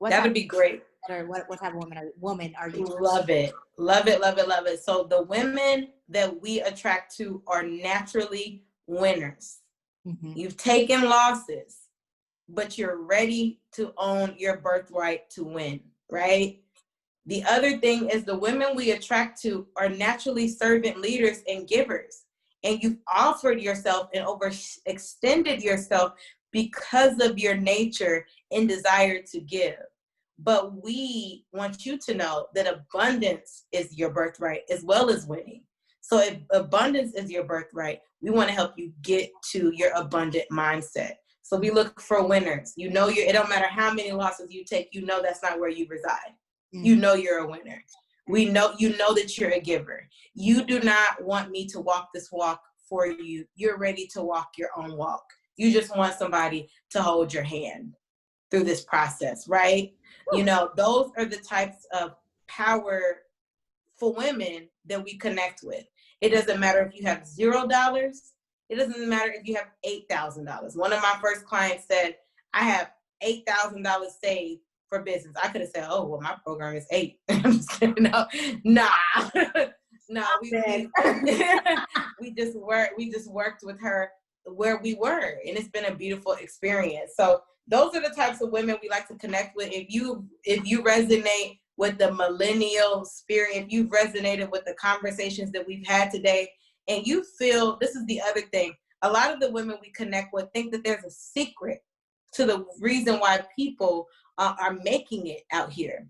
B: That would be great.
A: What type of woman are you?
B: Love it. Love it, love it, love it. So the women that we attract to are naturally winners. Mm-hmm. You've taken losses, but you're ready to own your birthright to win, right? The other thing is the women we attract to are naturally servant leaders and givers. And you've offered yourself and overextended yourself because of your nature and desire to give. But we want you to know that abundance is your birthright as well as winning. So if abundance is your birthright, we want to help you get to your abundant mindset. So we look for winners. You know, it don't matter how many losses you take, you know that's not where you reside. Mm-hmm. You know you're a winner. You know that you're a giver. You do not want me to walk this walk for you. You're ready to walk your own walk. You just want somebody to hold your hand through this process, right? You know, those are the types of powerful women that we connect with. It doesn't matter if you have $0. It doesn't matter if you have $8,000. One of my first clients said, I have $8,000 saved for business. I could have said, oh, well, my program is 8. I'm just kidding. No, nah. No, we just worked with her where we were, and it's been a beautiful experience. So those are the types of women we like to connect with. If you resonate with the millennial spirit, if you've resonated with the conversations that we've had today, and you feel, this is the other thing, a lot of the women we connect with think that there's a secret to the reason why people are making it out here.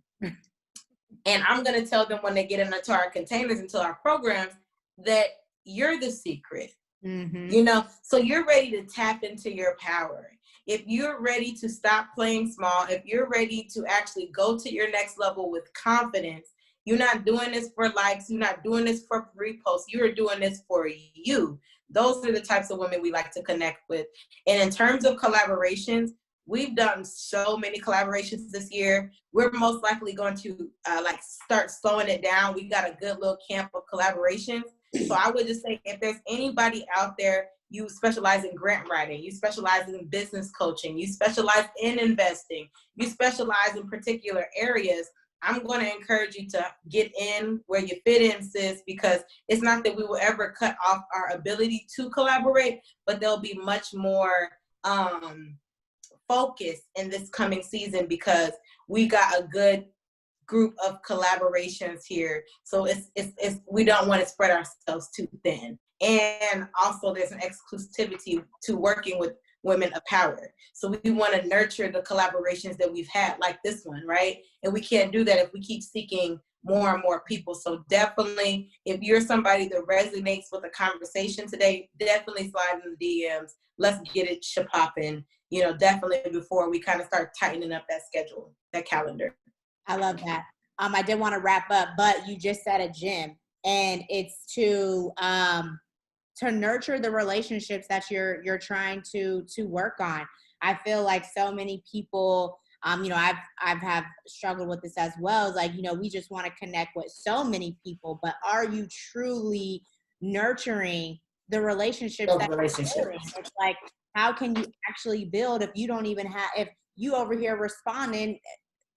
B: And I'm going to tell them when they get into our containers, into our programs, that you're the secret.
A: Mm-hmm.
B: You know, so you're ready to tap into your power. If you're ready to stop playing small, if you're ready to actually go to your next level with confidence, you're not doing this for likes, you're not doing this for reposts, you're doing this for you. Those are the types of women we like to connect with. And in terms of collaborations, we've done so many collaborations this year. We're most likely going to start slowing it down. We got a good little camp of collaborations. So I would just say, if there's anybody out there, you specialize in grant writing, you specialize in business coaching, you specialize in investing, you specialize in particular areas, I'm going to encourage you to get in where you fit in, sis, because it's not that we will ever cut off our ability to collaborate, but there'll be much more focus in this coming season because we got a good group of collaborations here. So it's we don't want to spread ourselves too thin. And also there's an exclusivity to working with women of power. So we want to nurture the collaborations that we've had, like this one, right? And we can't do that if we keep seeking more and more people. So definitely, if you're somebody that resonates with the conversation today, definitely slide in the DMs. Let's get it popping, you know, definitely before we kind of start tightening up that schedule, that calendar.
A: I love that. I did want to wrap up, but you just said a gym, and it's to nurture the relationships that you're trying to work on. I feel like so many people, you know, I've have struggled with this as well. It's like, you know, we just want to connect with so many people, but are you truly nurturing the relationships that you're building? It's like, how can you actually build if you don't even have, if you over here responding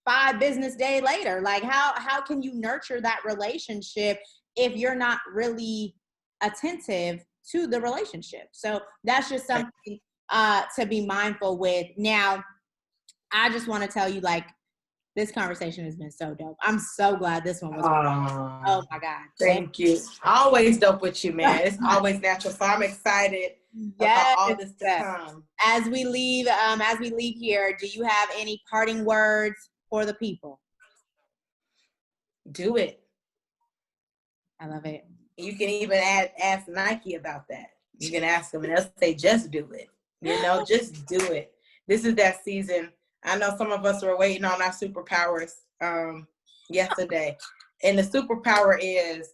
A: 5 business days later? Like, how can you nurture that relationship if you're not really attentive to the relationship? So that's just something to be mindful with. Now, I just want to tell you, like, this conversation has been so dope. I'm so glad this one was. Oh my God.
B: Thank you. Always dope with you, man. It's always natural. So I'm excited about all this to come.
A: As we leave here, do you have any parting words for the people?
B: Do it.
A: I love it.
B: You can even ask Nike about that. You can ask them and they'll say, just do it. You know, just do it. This is that season. I know some of us were waiting on our superpowers yesterday. And the superpower is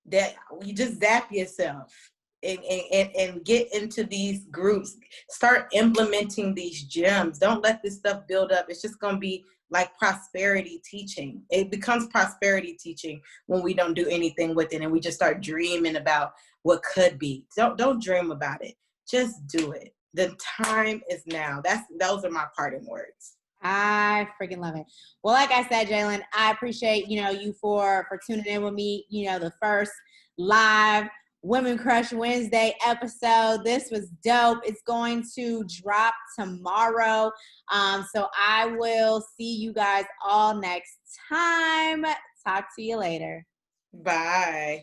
B: that you just zap yourself and get into these groups. Start implementing these gems. Don't let this stuff build up. It's just going to be like prosperity teaching. It becomes prosperity teaching when we don't do anything with it and we just start dreaming about what could be. Don't dream about it. Just do it. The time is now. Those are my parting words.
A: I freaking love it. Well, like I said, Jalynn, I appreciate, you know, you for tuning in with me, you know, the first live Women Crush Wednesday episode. This was dope. It's going to drop tomorrow. So I will see you guys all next time. Talk to you later.
B: Bye.